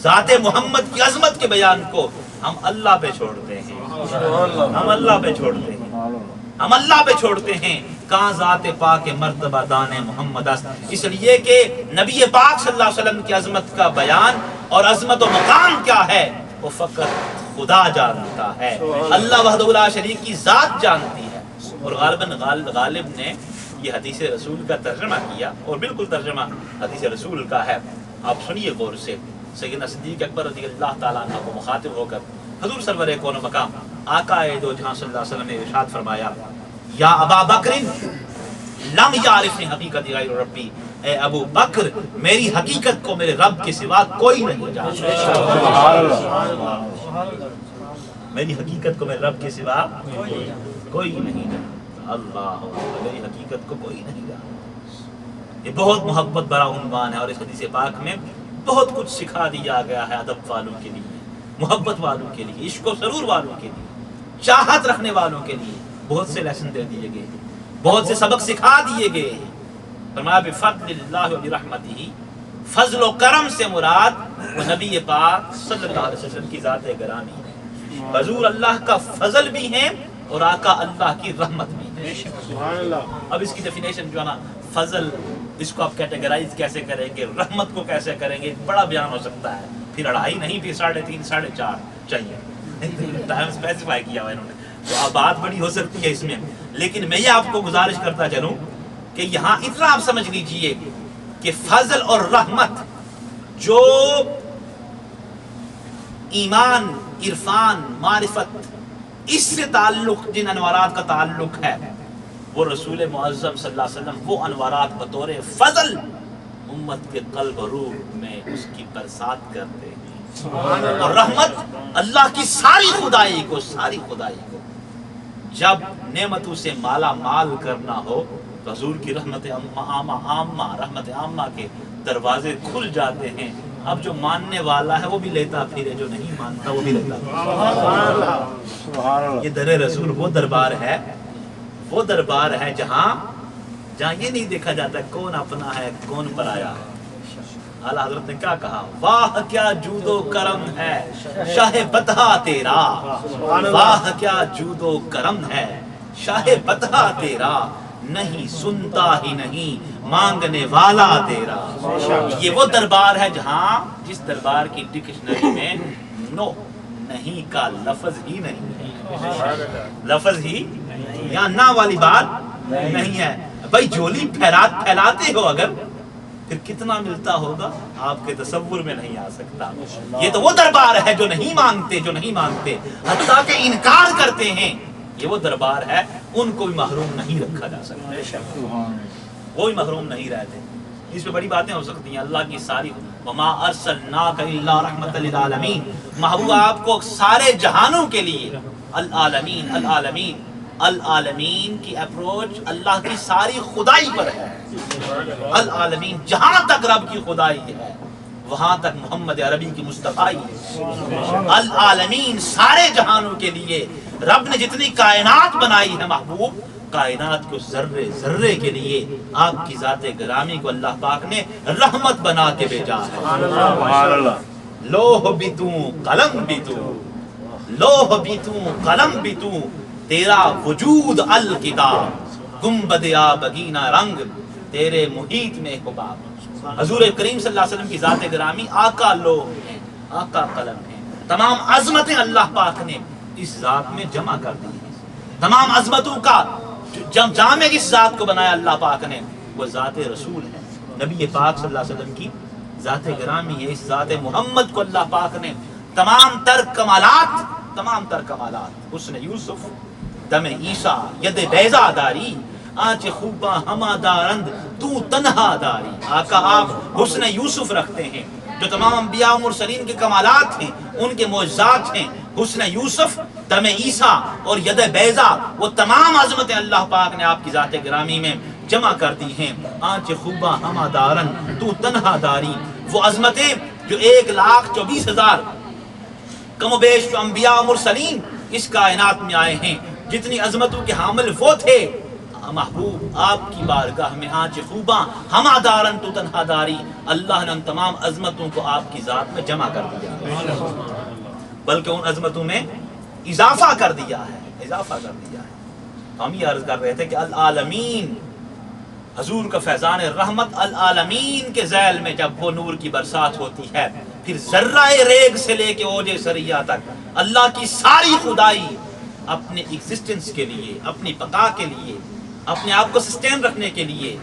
ذات محمد کی عظمت کے بیان کو ہم اللہ پہ چھوڑتے ہیں، ہم اللہ پہ چھوڑتے ہیں کہاں ذات پاک مرتبہ دان محمد است۔ اس لیے کہ نبی پاک صلی اللہ علیہ وسلم کی عظمت کا بیان اور عظمت و مقام کیا ہے وہ فقط خدا جانتا ہے، اللہ وحدہ لا شریک کی ذات جانتی ہے۔ اور غالب نے یہ حدیث رسول کا ترجمہ کیا اور بالکل ترجمہ حدیث رسول کا ہے۔ آپ سنیے غور سے، سیدنا صدیق اکبر رضی اللہ تعالیٰ عنہ کو مخاطب ہو کر حضور سرور کون و مقام آقا دو جہاں صلی اللہ علیہ وسلم نے ارشاد فرمایا، یا ابا بکر لم یعرفنی حقیقت غیر ربی، اے ابو بکر میری حقیقت کو میرے رب کے سوا کوئی نہیں جانتا، میری حقیقت کو میرے رب کے سوا کوئی نہیں جانتا، اللہ میری حقیقت کو کوئی نہیں جانتا۔ یہ بہت محبت بڑا عنوان ہے اور اس حدیث پاک میں بہت کچھ سکھا دیا گیا ہے ادب والوں کے لیے، محبت والوں کے لیے، عشق و سرور والوں کے لیے، چاہت رکھنے والوں کے لیے بہت سے لیسن دے دیے گئے، بہت سے سبق سکھا دیے گئے۔ فرمایا بفضل اللہ و برحمتہ، فضل و کرم سے مراد وہ نبی پاک صلی اللہ علیہ وسلم کی ذات گرامی ہے، حضور اللہ کا فضل بھی ہیں اور آقا اللہ کی رحمت بھی ہے۔ اب اس کی ڈیفینیشن جو ہے نا، فضل اس کو آپ کیٹیگرائز کیسے کریں گے، رحمت کو کیسے کریں گے، بڑا بیان ہو سکتا ہے، پھر 2.5 نہیں، پھر 3.5 4.5 چاہیے، ٹائم اسپیسیفائی کیا ہوا انہوں نے، تو بات بڑی ہو سکتی ہے اس میں، لیکن میں یہ آپ کو گزارش کرتا چلوں کہ یہاں اتنا آپ سمجھ لیجئے کہ فضل اور رحمت جو ایمان، عرفان، معرفت، اس سے تعلق جن انوارات کا تعلق ہے وہ رسول معظم صلی اللہ علیہ وسلم وہ انوارات بطور فضل امت کے قلب و روح میں اس کی برسات کرتے ہیں، اور رحمت اللہ کی ساری خدائی کو جب نعمتوں سے مالا مال کرنا ہو تو حضور کی رحمت عامہ کے دروازے کھل جاتے ہیں۔ اب جو ماننے والا ہے وہ بھی لیتا پھرے، جو نہیں مانتا وہ بھی لیتا۔ یہ در رسول وہ دربار ہے جہاں یہ نہیں دیکھا جاتا کون اپنا ہے کون پرایا ہے۔ اعلیٰ حضرت نے کیا کہا، واہ کیا جود و کرم ہے شاہ بطحہ تیرا، واہ کیا جود و کرم ہے شاہ بطحہ تیرا، نہیں سنتا ہی نہیں مانگنے والا تیرا۔ یہ وہ دربار ہے جہاں جس دربار کی ڈکشنری میں نو نہیں کا لفظ ہی نہیں ہے، لفظ ہی یا نہ والی بات نہیں ہے۔ بھائی جھولی پھیلاتے ہو اگر پھر کتنا ملتا ہوگا آپ کے تصور میں نہیں آ سکتا۔ یہ تو وہ دربار ہے جو نہیں مانگتے حتیٰ کہ انکار کرتے ہیں، یہ وہ دربار ہے ان کو بھی محروم نہیں رکھا جا سکتا، وہ بھی محروم نہیں رہتے۔ اس پہ بڑی باتیں ہو سکتی ہیں، اللہ کی ساری وما ارسلناک الا رحمۃ للعالمین، محبوب آپ کو سارے جہانوں کے لیے، العالمین کی اپروچ اللہ کی ساری خدائی پر ہے، العالمین جہاں تک رب کی خدائی ہے وہاں تک محمد عربی کی مصطفائی ہے، العالمین سارے جہانوں کے لیے رب نے جتنی کائنات بنائی ہے محبوب، کائنات کو ذرے ذرے کے لیے آپ کی ذات گرامی کو اللہ پاک نے رحمت بنا کے بھیجا ہے۔ لوح بھی تو قلم بھی تو، لوح بھی تو قلم بھی تو، تیرا وجود الکتاب، گنبد آبگینہ رنگ تیرے محیط میں حباب۔ حضور کریم صلی اللہ علیہ وسلم کی ذات گرامی آقا لوح ہیں، آقا قلم ہیں، تمام عظمتیں اللہ پاک نے اس ذات میں جمع کر دی ہیں، تمام عظمتوں کا جامع اس ذات کو بنایا اللہ پاک نے، وہ ذات رسول ہے، نبی پاک صلی اللہ علیہ وسلم کی ذات گرامی ہے۔ اس ذات محمد کو اللہ پاک نے تمام تر کمالات، حسن یوسف، دم عیسیٰ، ید بیضا داری، آنچ خوباں ہما دارند تو تنہا داری۔ آقا آپ حسن یوسف رکھتے ہیں، جو تمام انبیاء و مرسلین کے کمالات ہیں، ان کے معجزات ہیں، حسن یوسف، دم عیسیٰ اور ید بیضا، وہ تمام عظمتیں اللہ پاک نے آپ کی ذات گرامی میں جمع کر دی ہیں۔ آنچ خوباں ہما دارن تو تنہا داری، وہ عظمتیں جو 1,24,000 کم و بیش جو انبیاء و مرسلین اس کائنات میں آئے ہیں، جتنی عظمتوں کے حامل وہ تھے، محبوب آپ کی بارگاہ میں آنچ خوباں ہما دارن تو تنہا داری، اللہ نے ان تمام عظمتوں کو آپ کی ذات میں جمع کر دیا، بلکہ ان عظمتوں میں اضافہ کر دیا ہے، اضافہ کر دیا ہے۔ ہم یہ عرض کر رہے تھے کہ العالمین، حضور کا فیضان رحمت العالمین کے ذیل میں جب وہ نور کی برسات ہوتی ہے، پھر ذرہ ریگ سے لے کے اوج ثریا تک اللہ کی ساری خدائی اپنے ایگزسٹنس کے لیے، اپنی بقا کے لیے، اپنے آپ کو سسٹین رکھنے کے لیے،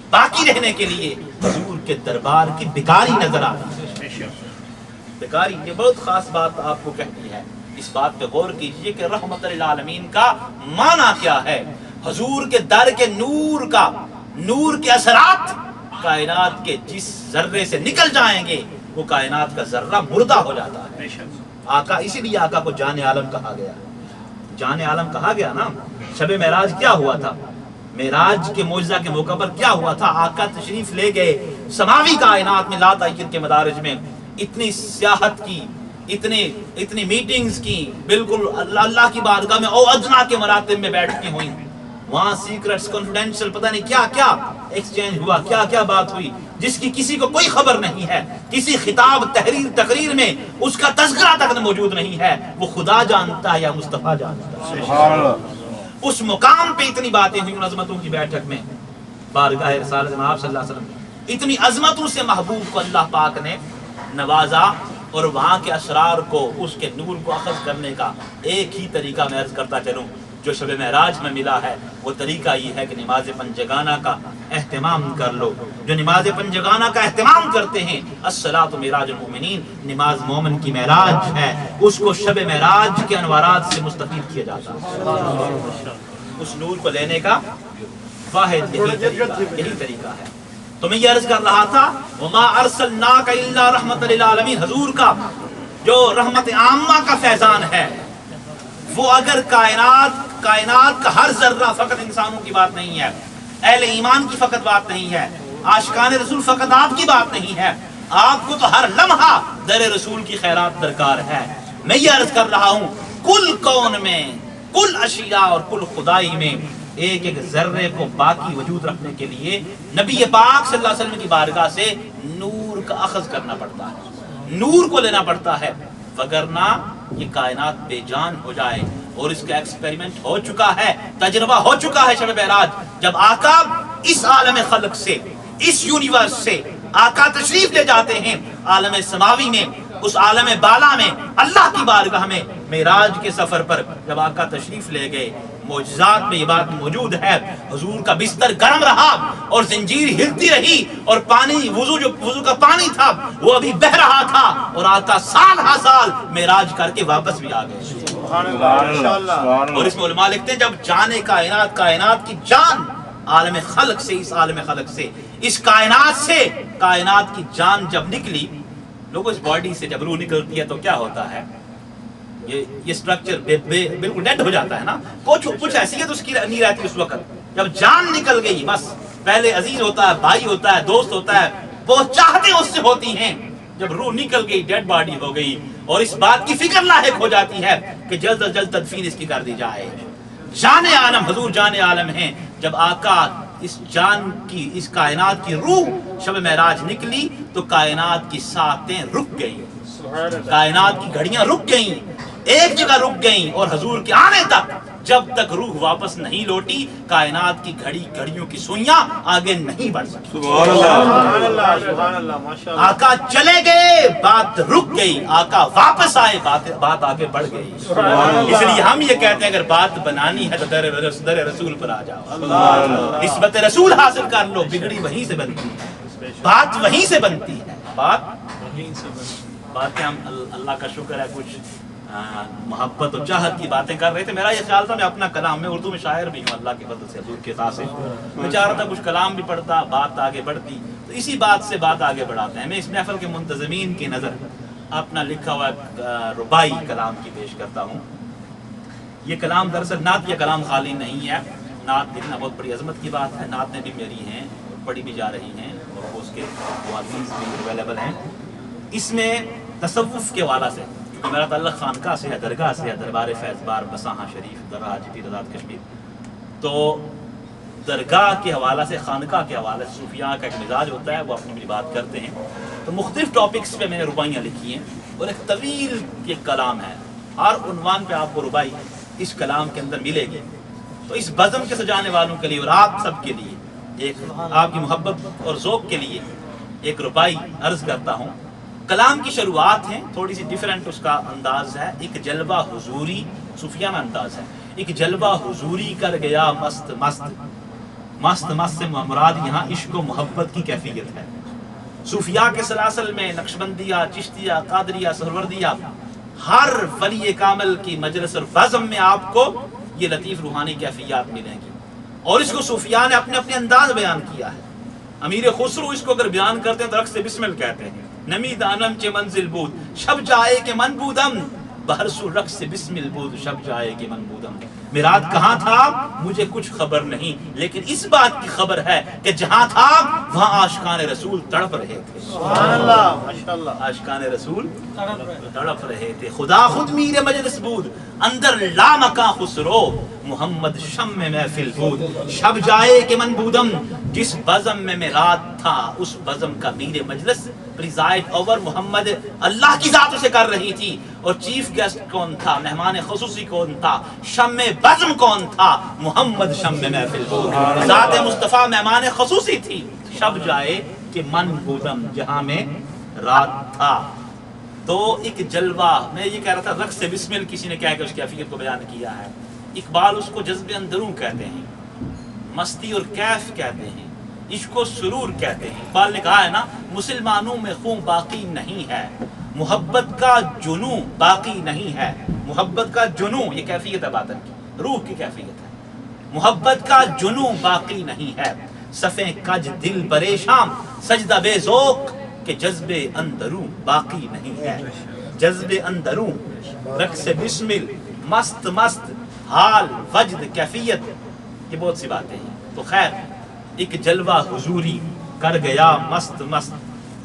باقی رہنے کے لیے حضور کے دربار کی بیکاری نظر آتی ہے۔ بیکاری یہ بہت خاص بات آپ کو کہتی ہے، اس بات پہ غور کیجئے کہ رحمت للعالمین کا معنی کیا ہے۔ حضور کے در کے نور کا، نور کے اثرات کائنات کے جس ذرے سے نکل جائیں گے وہ کائنات کا ذرہ مردہ ہو جاتا ہے۔ آقا، اسی لیے آقا کو جان عالم کہا گیا، جان عالم کہا گیا نا۔ شب معراج کیا ہوا تھا؟ معراج کے معجزہ کے موقع پر کیا ہوا تھا؟ آقا تشریف لے گئے سماوی کائنات میں، لا تعین کے مدارج میں اتنی سیاحت کی، اتنی میٹنگز کی، بالکل اللہ کی بارگاہ میں او ادنا کے مراتب میں بیٹھتی ہوئیں، وہاں سیکرٹس، کانفیڈینشیل پتہ نہیں کیا کیا ایکسچینج ہوا، کیا کیا بات ہوئی جس کی کسی کو کوئی خبر نہیں ہے، کسی خطاب، تحریر، تقریر میں اس کا تذکرہ تک موجود نہیں ہے، وہ خدا جانتا ہے یا مصطفیٰ جانتا ہے۔ سبحان اللہ۔ اس مقام پہ اتنی باتیں ہوئی ان عظمتوں کی بیٹھک میں، بارگاہ رسالت میں آپ صلی اللہ علیہ وسلم، اتنی عظمتوں سے محبوب کو اللہ پاک نے نوازا، اور وہاں کے اسرار کو، اس کے نور کو اخذ کرنے کا ایک ہی طریقہ میں عرض کرتا چلوں جو شب معراج میں ملا ہے، وہ طریقہ یہ ہے کہ نماز پنجگانہ کا اہتمام کر لو۔ جو نماز پنجگانہ کا اہتمام کرتے ہیں، الصلاۃ معراج المؤمنین، نماز مومن کی معراج ہے، اس کو شب معراج کے انوارات سے مستفید کیا جاتا ہے۔ اس نور کو لینے کا واحد یہی طریقہ ہے۔ تو میں یہ عرض کر رہا تھا وما ارسلناک الا رحمت للعالمین، حضور کا جو رحمت عامہ کا فیضان ہے، وہ اگر کائنات کا ہر ذرہ فقط انسانوں کی بات نہیں ہے، اہل ایمان کی فقط بات نہیں ہے، عاشقان رسول فقط آپ کی بات نہیں ہے، آپ کو تو ہر لمحہ در رسول کی خیرات درکار ہے۔ میں یہ عرض کر رہا ہوں کل کون میں، کل اشیاء اور کل خدائی میں ایک ایک ذرے کو باقی وجود رکھنے کے لیے نبی پاک صلی اللہ علیہ وسلم کی بارگاہ سے نور کا اخذ کرنا پڑتا ہے، نور کو لینا پڑتا ہے، وگرنہ یہ کائنات بے جان ہو جائے۔ اور اس کا ایکسپیریمنٹ ہو چکا ہے، تجربہ ہو چکا ہے شب معراج، جب آقا اس عالم خلق سے، اس یونیورس سے آقا تشریف لے جاتے ہیں عالم سماوی میں، اس عالم بالا میں، اللہ کی بارگاہ میں، معراج کے سفر پر جب آقا تشریف لے گئے، معجزات میں یہ بات موجود ہے، حضور کا بستر گرم رہا اور زنجیر ہلتی رہی، اور پانی، وضو کا پانی تھا وہ ابھی بہ رہا تھا، اور آقا سال ہا سال معراج کر کے واپس بھی آ گئے۔ سبحان اللہ۔ اور اس میں علماء لکھتے ہیں جب جان کائنات کی جان عالم خلق سے، اس عالم خلق سے، اس کائنات سے کائنات کی جان جب نکلی، لوگوں اس باڈی سے جب روح نکلتی ہے تو کیا ہوتا ہے، یہ سٹرکچر بالکل ڈیڈ ہو جاتا ہے نا، کچھ حیثیت اس کی نہیں رہتی اس وقت۔ جب جان نکل گئی بس، پہلے عزیز ہوتا ہے، بھائی ہوتا ہے، دوست ہوتا ہے، بہت چاہتے اس سے ہوتی ہیں، جب روح نکل گئی، ڈیڈ باڈی ہو گئی، اور اس بات کی فکر لاحق ہو جاتی ہے کہ جلد از جلد تدفین اس کی کر دی جائے۔ جان عالم، حضور جان عالم ہیں، جب آقا اس جان کی، اس کائنات کی روح شب معراج نکلی تو کائنات کی ساعتیں رک گئیں، کائنات کی گھڑیاں رک گئیں، ایک جگہ رک گئیں، اور حضور کے آنے تک جب تک روح واپس نہیں لوٹی کائنات کی گھڑیوں کی سوئیاں آگے نہیں بڑھ سکی۔ سبحان اللہ۔ سبحان اللہ، ماشاءاللہ۔ آقا چلے گئے، بات رک گئی، آقا واپس آئے، بات آگے بڑھ گئی۔ اس لیے ہم یہ کہتے ہیں اگر بات بنانی ہے تو در رسول پر آ جاؤ، نسبت رسول حاصل کر لو، بگڑی وہیں سے بنتی ہے، بات وہیں سے بنتی ہے، باتیں ہم اللہ کا شکر ہے کچھ محبت و چاہت کی باتیں کر رہے تھے۔ میرا یہ خیال تھا میں اپنا کلام، میں اردو میں شاعر بھی ہوں اللہ کے فضل سے، حضور کے عطا سے، میں چاہ رہا تھا کچھ کلام بھی پڑھتا، بات آگے بڑھتی، تو اسی بات سے بات آگے بڑھاتے ہیں۔ میں اس محفل کے منتظمین کی نظر اپنا لکھا ہوا ربائی کلام کی پیش کرتا ہوں۔ یہ کلام دراصل نعت، یہ کلام خالی نہیں ہے، نعت لکھنا بہت بڑی عظمت کی بات ہے، نعتیں بھی میری ہیں، پڑھی بھی جا رہی ہیں، اور وہ اس کے موازینز بھی اویلیبل ہیں. اس میں تصوف کے حوالہ سے، کیونکہ میرا تعلق خانقاہ سے ہے، درگاہ سے ہے، دربار فیض بار بساہاں شریف درہ حاجی رضات کشمیر، تو درگاہ کے حوالہ سے، خانقاہ کے حوالے سے صوفیاء کا ایک مزاج ہوتا ہے، وہ اپنی اپنی بات کرتے ہیں. تو مختلف ٹاپکس پہ میں نے رباعیاں لکھی ہیں اور ایک طویل ایک کلام ہے، ہر عنوان پہ آپ کو رباعی اس کلام کے اندر ملے گی. تو اس بزم کے سجانے والوں کے لیے اور آپ سب کے لیے، ایک آپ کی محبت اور ذوق کے لیے ایک رباعی عرض کرتا ہوں. کلام کی شروعات ہیں، تھوڑی سی ڈیفرنٹ اس کا انداز ہے. ایک جلوہ حضوری صوفیانہ انداز ہے. ایک جلوہ حضوری کر گیا مست مست، مست مست سے مراد یہاں عشق و محبت کی کیفیت ہے. صوفیاء کے سلاسل میں نقشبندیہ، چشتیہ، قادریہ، سہروردیہ، ہر ولی کامل کی مجلس اور بزم میں آپ کو یہ لطیف روحانی کیفیات ملیں گی، اور اس کو صوفیاء نے اپنے اپنے انداز بیان کیا ہے. امیر خسرو اس کو اگر بیان کرتے ہیں تو رقص بسمل کہتے ہیں. نمی دانم چے منزل بود شب جائے کہ من بودم، بہرسو رقص بسمل بود شب جائے کہ من بودم. میراد کہاں تھا مجھے کچھ خبر نہیں، لیکن اس بات کی خبر ہے کہ جہاں تھا وہاں عاشقان رسول تڑپ رہے تھے. سبحان اللہ، ماشاءاللہ. عاشقان رسول تڑپ رہے تھے. خدا خود میر مجلس بود اندر لامکاں خسرو، محمد شم میں محفل بود شب جائے کہ من بودم. جس بزم میں میراد تھا اس بزم کا میر مجلس پریزائڈ اوور محمد اللہ کی ذات اسے کر رہی تھی. اور چیف گیسٹ کون تھا، مہمان خصوصی کون تھا، شم بزم کون تھا، محمد شم محفل بود. ذات مصطفیٰ مہمان خصوصی تھی. شب جائے کہ من بودم، جہاں میں رات تھا. تو ایک جلوہ، میں یہ کہہ رہا تھا رقص بسمل کسی نے کہہ کے اس کیفیت کو بیان کیا ہے. اقبال اس کو جذب اندرون کہتے ہیں، مستی اور کیف کہتے ہیں، عشق و سرور کہتے ہیں. اقبال نے کہا ہے نا، مسلمانوں میں خون باقی نہیں ہے، محبت کا جنوں باقی نہیں ہے. محبت کا جنوں یہ کیفیت ہے باطن کی، روح کی کیفیت ہے. محبت کا جنوں باقی نہیں ہے، صفیں کج دل پریشان سجدہ بے ذوق کہ جذب اندروں باقی نہیں ہے. جذب اندروں، رقص بسمل، مست مست، حال، وجد، کیفیت، یہ بہت سی باتیں ہیں. تو خیر، ایک جلوہ حضوری کر گیا مست مست،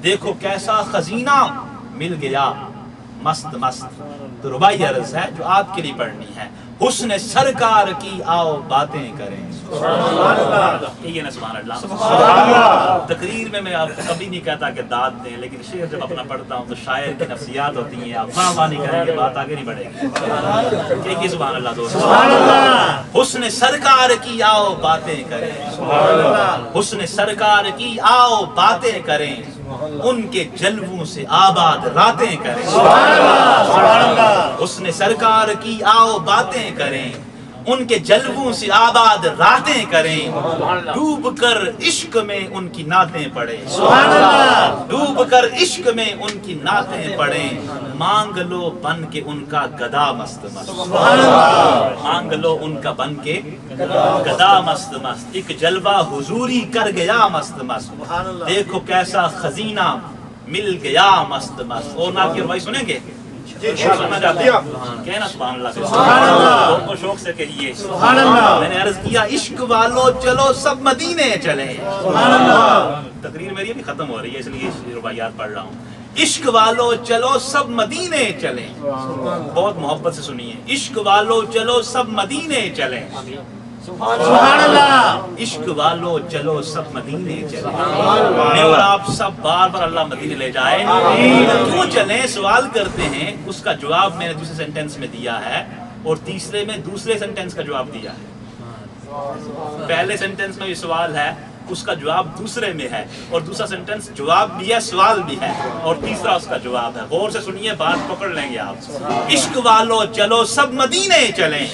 دیکھو کیسا خزینہ مل گیا مست مست. تو رباعی عرض ہے جو آپ کے لیے پڑھنی ہے. حسن سرکار کی آؤ باتیں کریں. یہ نا سبحان اللہ. تقریر میں میں آپ کو کبھی نہیں کہتا کہ داد دیں، لیکن شعر جب اپنا پڑھتا ہوں تو شاعر کی نفسیات ہوتی ہیں، آپ واہ نہیں کریں گے بات آگے نہیں بڑھے گی. کہ سبحان اللہ دوست. حسن سرکار کی آؤ باتیں کریں، حسن سرکار کی آؤ باتیں کریں، ان کے جلووں سے آباد راتیں کریں. حسن سرکار کی آؤ باتیں کریں، ان کے جلووں سے آباد راتیں کریں، ڈوب کر عشق میں ان کی نعتیں پڑھیں. ڈوب کر عشق میں ان کی نعتیں پڑھیں، مانگ لو بن کے ان کا گدا مست مست. مانگ لو ان کا بن کے گدا مست مست. ایک جلوہ حضوری کر گیا مست مست، دیکھو کیسا خزینہ مل گیا مست مست. اور نعت کی روائی سنیں گے؟ سننا چاہتے ہیں؟ کہنا سبحان اللہ. کو شوق سے کہیے. میں نے عرض کیا عشق والو چلو سب مدینے چلیں. تقریر میری ابھی ختم ہو رہی ہے اس لیے رباعیات پڑھ رہا ہوں. عشق والو چلو سب مدینے چلیں. بہت محبت سے سنیے. عشق والو چلو سب مدینے چلیں. سبحان اللہ. عشق والو چلو سب مدینے چلیں. میں اور آپ سب بار بار اللہ مدینے لے جائے. کیوں چلیں سوال کرتے ہیں، اس کا جواب میں نے دوسرے سینٹنس میں دیا ہے اور تیسرے میں دوسرے سینٹنس کا جواب دیا ہے. پہلے سینٹنس میں یہ سوال ہے، اس کا جواب دوسرے میں ہے، اور دوسرا سینٹنس جواب بھی ہے سوال بھی ہے، اور تیسرا اس کا جواب ہے. غور سے سنیے، بات پکڑ لیں گے آپ. عشق والو چلو سب مدینے چلیں.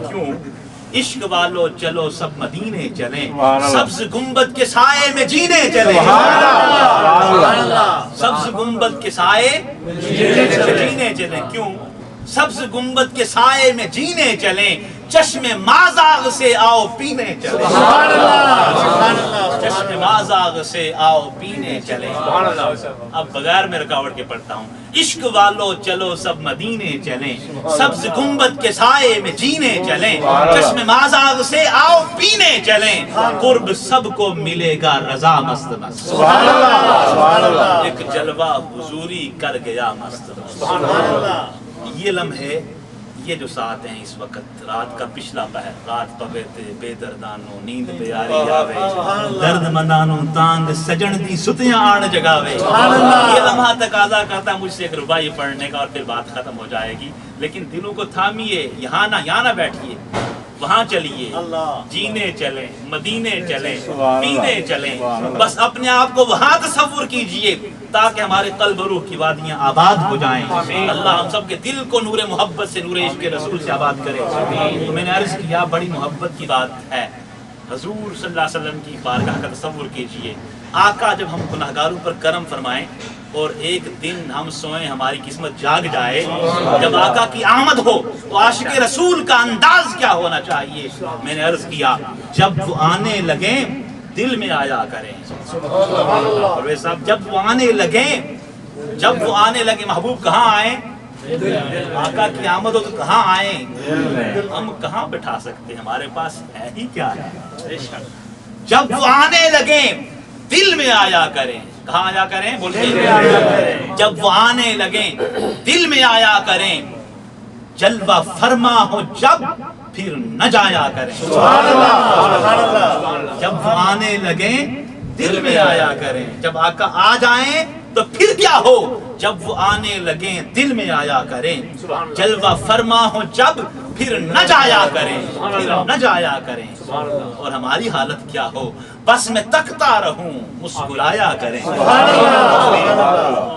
کیوں؟ عشق والو چلو سب مدینے چلیں، سبز گنبد کے سائے میں جینے چلیں. سبز گنبد کے سائے جینے چلیں. کیوں؟ سبز گنبد کے سائے میں جینے چلیں، چشم مازاغ سے آؤ پینے چلیں، سبحان اللہ سبحان اللہ چشم مازاغ سے آؤ پینے چلیں۔ اب بغیر میں رکاوٹ کے پڑھتا ہوں۔ عشق والو چلو سب مدینے چلیں، سبز گنبد کے سائے میں جینے چلیں، چشم مازاغ سے آؤ پینے چلیں، قرب سب کو ملے گا رضا مست مست، سبحان اللہ سبحان اللہ ایک جلوہ حضوری کر گیا مست مست۔ سبحان اللہ۔ یہ لمحے، یہ جو ساتھ ہیں اس وقت، رات کا پچھلا پہر، رات پوے تے بے دردانو نیند پیاری آوے، درد منانو تانگ سجن دی ستیاں آن جگاوے۔ یہ لمحہ تقاضا کرتا ہے مجھ سے ایک رباعی پڑھنے کا اور پھر بات ختم ہو جائے گی، لیکن دلوں کو تھامیے، یہاں نہ بیٹھیے، وہاں چلیے، جینے چلیں، مدینے چلیں، پینے چلیں، بس اپنے آپ کو وہاں تصور کیجئے تاکہ ہمارے قلب و روح کی وادیاں آباد ہو جائیں۔ اللہ ہم سب کے دل کو نور محبت سے، نور عشق رسول سے آباد کرے۔ تو میں نے عرض کیا بڑی محبت کی بات ہے، حضور صلی اللہ علیہ وسلم کی بارگاہ کا تصور کیجئے، آقا جب ہم گناہگاروں پر کرم فرمائیں اور ایک دن ہم سوئیں، ہماری قسمت جاگ جائے، جب آقا کی آمد ہو تو عاشق رسول کا انداز کیا ہونا چاہیے؟ میں نے عرض کیا جب وہ آنے لگیں دل میں آیا کریں۔ پرویز صاحب جب وہ آنے لگیں، محبوب کہاں آئیں؟ آقا کی آمد ہو تو کہاں آئیں؟ ہم کہاں بٹھا سکتے ہیں، ہمارے پاس ہے ہی کیا ہے؟ جب وہ آنے لگیں دل میں آیا کریں، کہاں آیا کریں؟ بولتے جب وہ آنے لگیں دل میں آیا کریں، جلوہ فرما ہو جب پھر نہ جایا کریں۔ سبحان اللہ جب وہ آنے لگیں دل میں آیا کریں، جب آقا آ جائیں تو پھر کیا ہو؟ جب وہ آنے لگیں دل میں آیا کریں، جلوہ فرما ہو جب پھر نہ جایا کریں، اور ہماری حالت کیا ہو؟ بس میں تکتا رہوں مسکرایا کریں،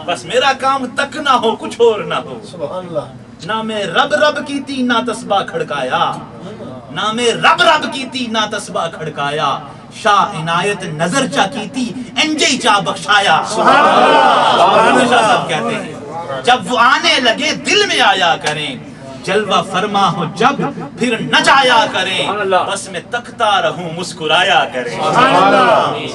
بس میرا کام تکنا ہو کچھ اور نہ ہو۔ سبحان اللہ۔ نہ میں رب کی تھی نہ تسبیح کھڑکایا، نہ میں رب کی تھی نہ تسبیح کھڑکایا، شاہ عنایت نظر چا کی تھی انجی چا بخشایا۔ سبحان اللہ۔ شاہ صاحب کہتے ہیں جب وہ آنے لگے دل میں آیا کریں، جلوہ فرما ہو جب پھر نہ جایا کریں، بس میں تکتا رہوں مسکرایا کریں،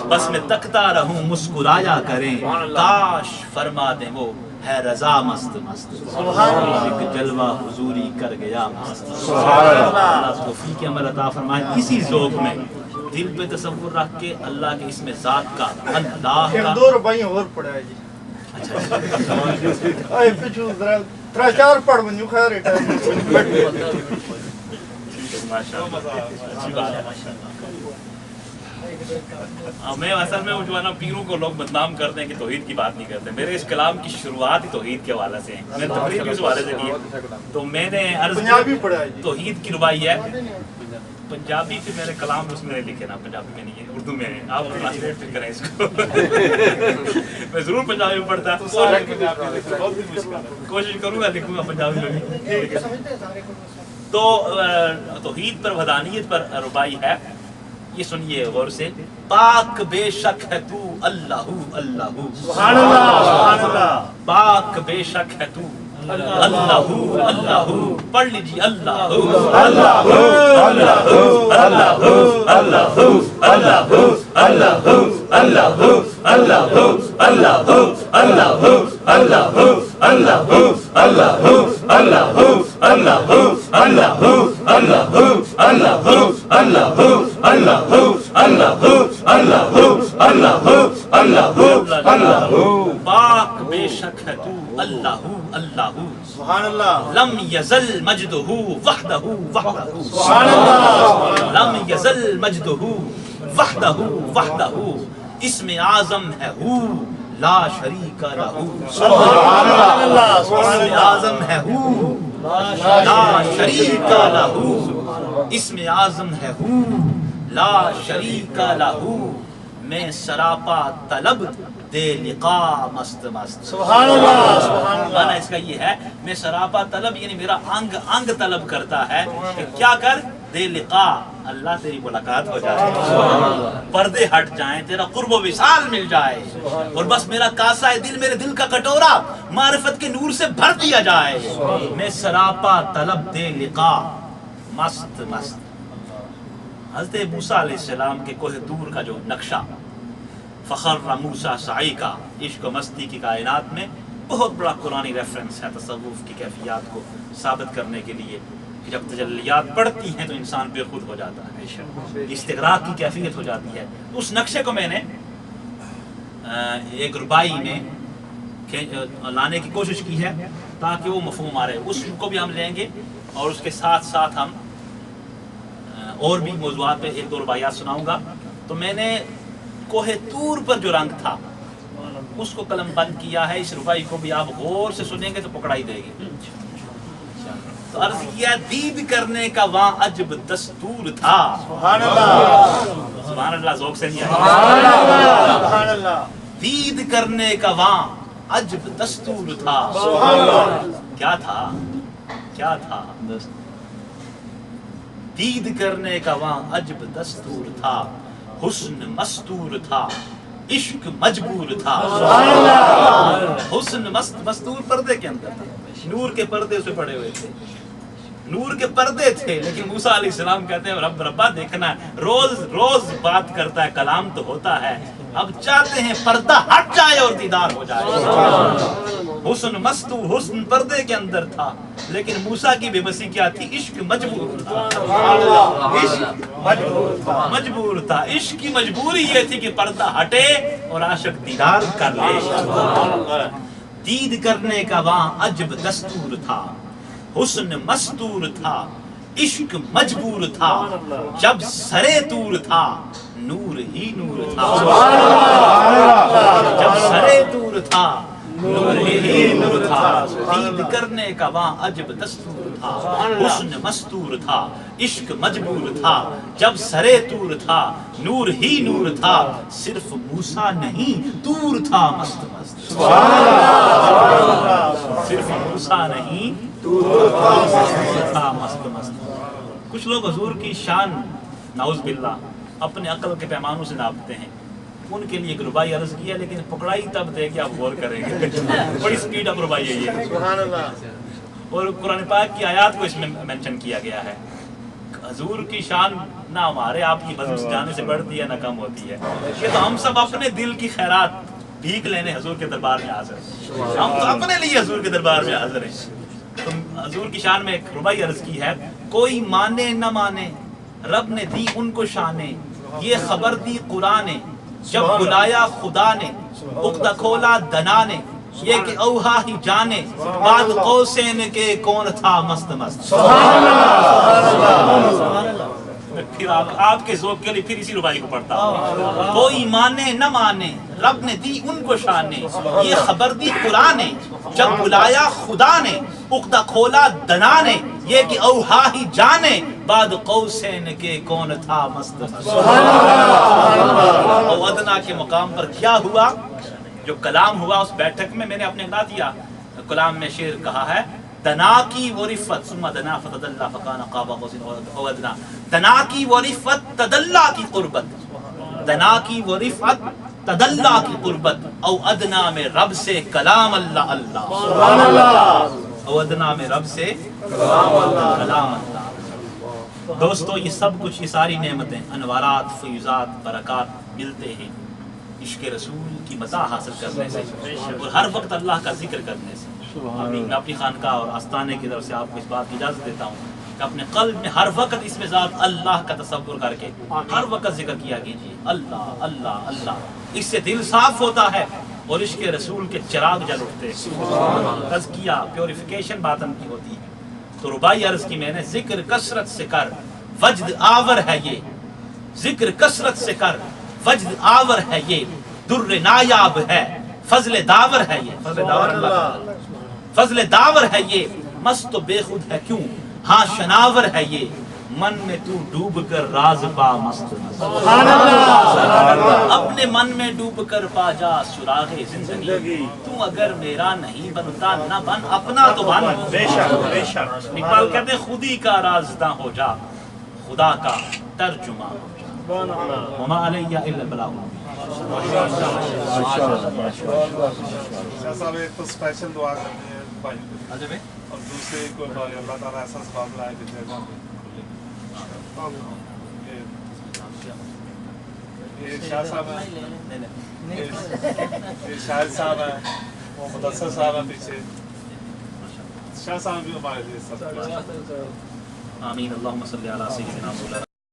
بس میں تکتا رہوں مسکرایا کریں، کاش فرما دیں وہ ہے رضا مست مست، ایک جلوہ حضوری کر گیا مست۔ اللہ توفیق عمل عطا فرمائے۔ اسی ذوق میں دل پہ تصور رکھ کے اللہ کے اسم ذات کا، اللہ ایک کا، دو روپائی اور پڑھا ہے جی۔ آئے پچھو ذرا ترا چار پڑھ بنیو خیر ہے۔ میں اصل میں جو ہے نا پیروں کو لوگ بدنام کرتے ہیں کہ توحید کی بات نہیں کرتے، میرے اس کلام کی شروعات ہی توحید کے حوالے سے ہے، میں نے تقریر بھی اس حوالے سے کی ہے، تو میں نے عرض پنجابی پڑھا ہے جی۔ توحید کی ربائی ہے، پنجابی پہ میرے کلام اس میں لکھے نا، پنجابی میں نہیں ہے، اردو میں ہے، آپ ٹرانسلیٹ کریں اس کو۔ میں ضرور پنجابی میں پڑھتا، کوشش کروں گا لکھوں گا پنجابی میں۔ تو توحید پر وحدانیت پر ربائی ہے، یہ سنیے غور سے، پاک بے شک ہے تو اللہ اللہ، سبحان اللہ سبحان اللہ۔ پاک بے شک ہے تو اللہ اللہ، پڑھ لیجیے اللہ اللہ اللہ اللہ اللہ اللہ اللہ اللہ اللہ اللہ اللہ اللہ اللہ اللہ اللہ اللہ پاک بے شک ہے تو اللہ اللہ، سبحان اللہ لم یزل مجدہ وحدہ وحدہ، سبحان اللہ لم یزل مجدہ وحدہ وحدہ، اسم اعظم ہے ہو لا شریک لہ، سبحان اللہ سبحان اسم اللہ اعظم ہے ہو لا شریک لہ، اسم اعظم ہے ہو لا شریک لہ، میں سراپا طلب دے لقا مست مست۔ سبحان اللہ سبحان معنی اللہ۔ اس کا یہ ہے میں سراپا طلب، یعنی میرا انگ انگ طلب کرتا ہے کہ کیا کر دے لقا، اللہ تیری ملاقات ہو جائے، پردے ہٹ جائیں، تیرا قرب و وصال مل جائے، اور بس میرا کاسہ دل، میرے دل کا کٹورا معرفت کے نور سے بھر دیا جائے، میں سراپا طلب دے لقا، مست مست۔ حضرت موسیٰ علیہ السلام کے کوہ طور کا جو نقشہ، فخر موسیٰ صعیقا، عشق و مستی کی کائنات میں بہت بڑا قرآنی ریفرنس ہے تصوف کی کیفیات کو ثابت کرنے کے لیے کہ جب تجلیات بڑھتی ہیں تو انسان بے خود ہو جاتا ہے، استغراق کی کیفیت ہو جاتی ہے۔ اس نقشے کو میں نے ایک ربائی میں لانے کی کوشش کی ہے تاکہ وہ مفہوم آ رہے، اس کو بھی ہم لیں گے اور اس کے ساتھ ساتھ ہم اور بھی موضوعات پہ ایک دو رباعیات سناؤں گا۔ تو میں نے کوہ طور پر جو رنگ تھا اس کو قلم بند کیا ہے، اس ربائی کو بھی آپ غور سے سنیں گے تو پکڑائی دے گی۔ تو عرض کیا دید کرنے کا وہاں عجب دستور تھا، سبحان اللہ، سبحان اللہ، ذوق سے نہیں آیا، سبحان اللہ، دید کرنے کا وہاں عجب دستور تھا، سبحان اللہ، کیا تھا، کیا تھا، دید کرنے کا وہاں عجب دستور تھا، حسن مستور تھا، عشق مجبور تھا، حسن مستور پردے کے اندر تھا، نور کے پردے سے پڑے ہوئے تھے، نور کے پردے تھے، لیکن موسیٰ علیہ السلام کہتے ہیں ربا دیکھنا ہے، روز روز بات کرتا ہے، کلام تو ہوتا ہے، اب چاہتے ہیں پردہ ہٹ جائے اور دیدار ہو جائے۔ حسن مستور، حسن پردے کے اندر تھا، لیکن موسیٰ کی بے بسی کیا تھی، عشق مجبور تھا، عشق مجبور تھا، عشق کی مجبوری یہ تھی کہ پردہ ہٹے اور عاشق دیدار کر لے۔ دید کرنے کا وہاں عجب دستور تھا، حسن مستور تھا، عشق مجبور تھا، جب سرے طور تھا نور ہی نور تھا، جب سرے طور تھا نور ہی نور تھا، دید کرنے کا وہاں عجب دستور تھا، حسن مستور تھا، عشق مجبور تھا، جب سرے طور تھا نور ہی نور تھا، صرف موسیٰ نہیں طور تھا مست مست، صرف موسیٰ نہیں تھا مست مست۔ کچھ لوگ حضور کی شان نعوذ باللہ اپنے عقل کے پیمانوں سے ناپتے ہیں، ان کے لیے ایک ربائی عرض کی ہے، لیکن پکڑائی تب دے کہ آپ غور کریں گے، بڑی سپیڈ اپ ربائی ہے یہ، سبحان اللہ، اور قرآن پاک کی آیات کو اس میں مینشن کیا گیا ہے۔ حضور کی شان نہ ہمارے آپ کی بزم سے جانے سے بڑھتی ہے نہ کم ہوتی ہے، یہ تو ہم سب اپنے دل کی خیرات بھیک لینے حضور کے دربار میں حاضر ہیں، ہم تو اپنے لیے حضور کے دربار میں حاضر ہیں۔ تو حضور کی شان میں ایک ربائی عرض کی ہے، کوئی مانے نہ مانے رب نے دی ان کو شانے، یہ خبر دی قرآن نے جب بلایا خدا نے، عقدہ کھولا دنا نے، یہ کہ اوہا ہی جانے، بعد قوسین کے کون تھا مست مست۔ پھر آپ کے ذوق کے لیے پھر اسی ربائی کو پڑھتا ہوں، کوئی مانے نہ مانے رب نے دی ان کو شانے، یہ خبر دی قرآن نے جب بلایا خدا نے، عقدہ کھولا دنا نے، یہ کہ اوہا ہی جانے، بعد قوسین کے کون تھا مست مست۔ او ادنا کے مقام پر کیا ہوا، جو کلام ہوا اس بیٹھک میں، میں نے اپنے گا دیا کلام میں شعر کہا ہے، دنا کی وہ رفت ثم دنا فتدلا فکان قاب قوسین او ادنا، دنا کی وہ رفت تدلا کی قربت، دنا کی وہ رفت تدلا کی قربت، او ادنا میں رب سے کلام اللہ اللہ، سبحان اللہ، او ادنا میں رب سے کلام اللہ۔ دوستو یہ سب کچھ، یہ ساری نعمتیں، انوارات، فیوزات، برکات ملتے ہیں عشق رسول کی مزاح حاصل کرنے سے اور ہر وقت اللہ کا ذکر کرنے سے۔ میں اپنی خانقاہ اور آستانے کی طرف سے آپ کو اس بات کی اجازت دیتا ہوں کہ اپنے قلب میں ہر وقت اس میں ذات اللہ کا تصور کر کے ہر وقت ذکر کیا کیجیے، اللہ اللہ اللہ، اس سے دل صاف ہوتا ہے اور عشق رسول کے چراغ جل اٹھتے ہیں، تزکیہ پیوریفیکیشن باطن کی ہوتی ہے۔ تو ربائی عرض کی میں نے، ذکر کثرت سے کر وجد آور ہے یہ، ذکر کثرت سے کر وجد آور ہے یہ، در نایاب ہے فضل داور ہے یہ، فضل داور ہے یہ، مست و بے خود ہے کیوں ہاں شناور ہے یہ، من میں تو ڈوب کر راز پا مست مست، اپنے من میں ڈوب کر پا جا سراغ زندگی، تو اگر میرا نہیں بنتا نہ بن اپنا تو بن، بے شک بے شک، اقبال کہتے ہیں خودی کا رازداں ہو جا، خدا کا ترجمہ ہو جا. سبحان اللہ. وما علیہ الا البلاغ المبین. شاہ صاحب ایک تو اسپیشل دعا کرنی ہے بھائی پہ اور دوسرے کو اللہ تعالیٰ ایسا سبب لائے کہ جگہ یہ شاہ صاحب ہیں, یہ شاہد صاحب ہیں, وہ مدثر صاحب ہیں پیچھے. شاہ صاحب بھی ہمارے لیے سب آمین. اللہم صلی علی سیدنا مولانا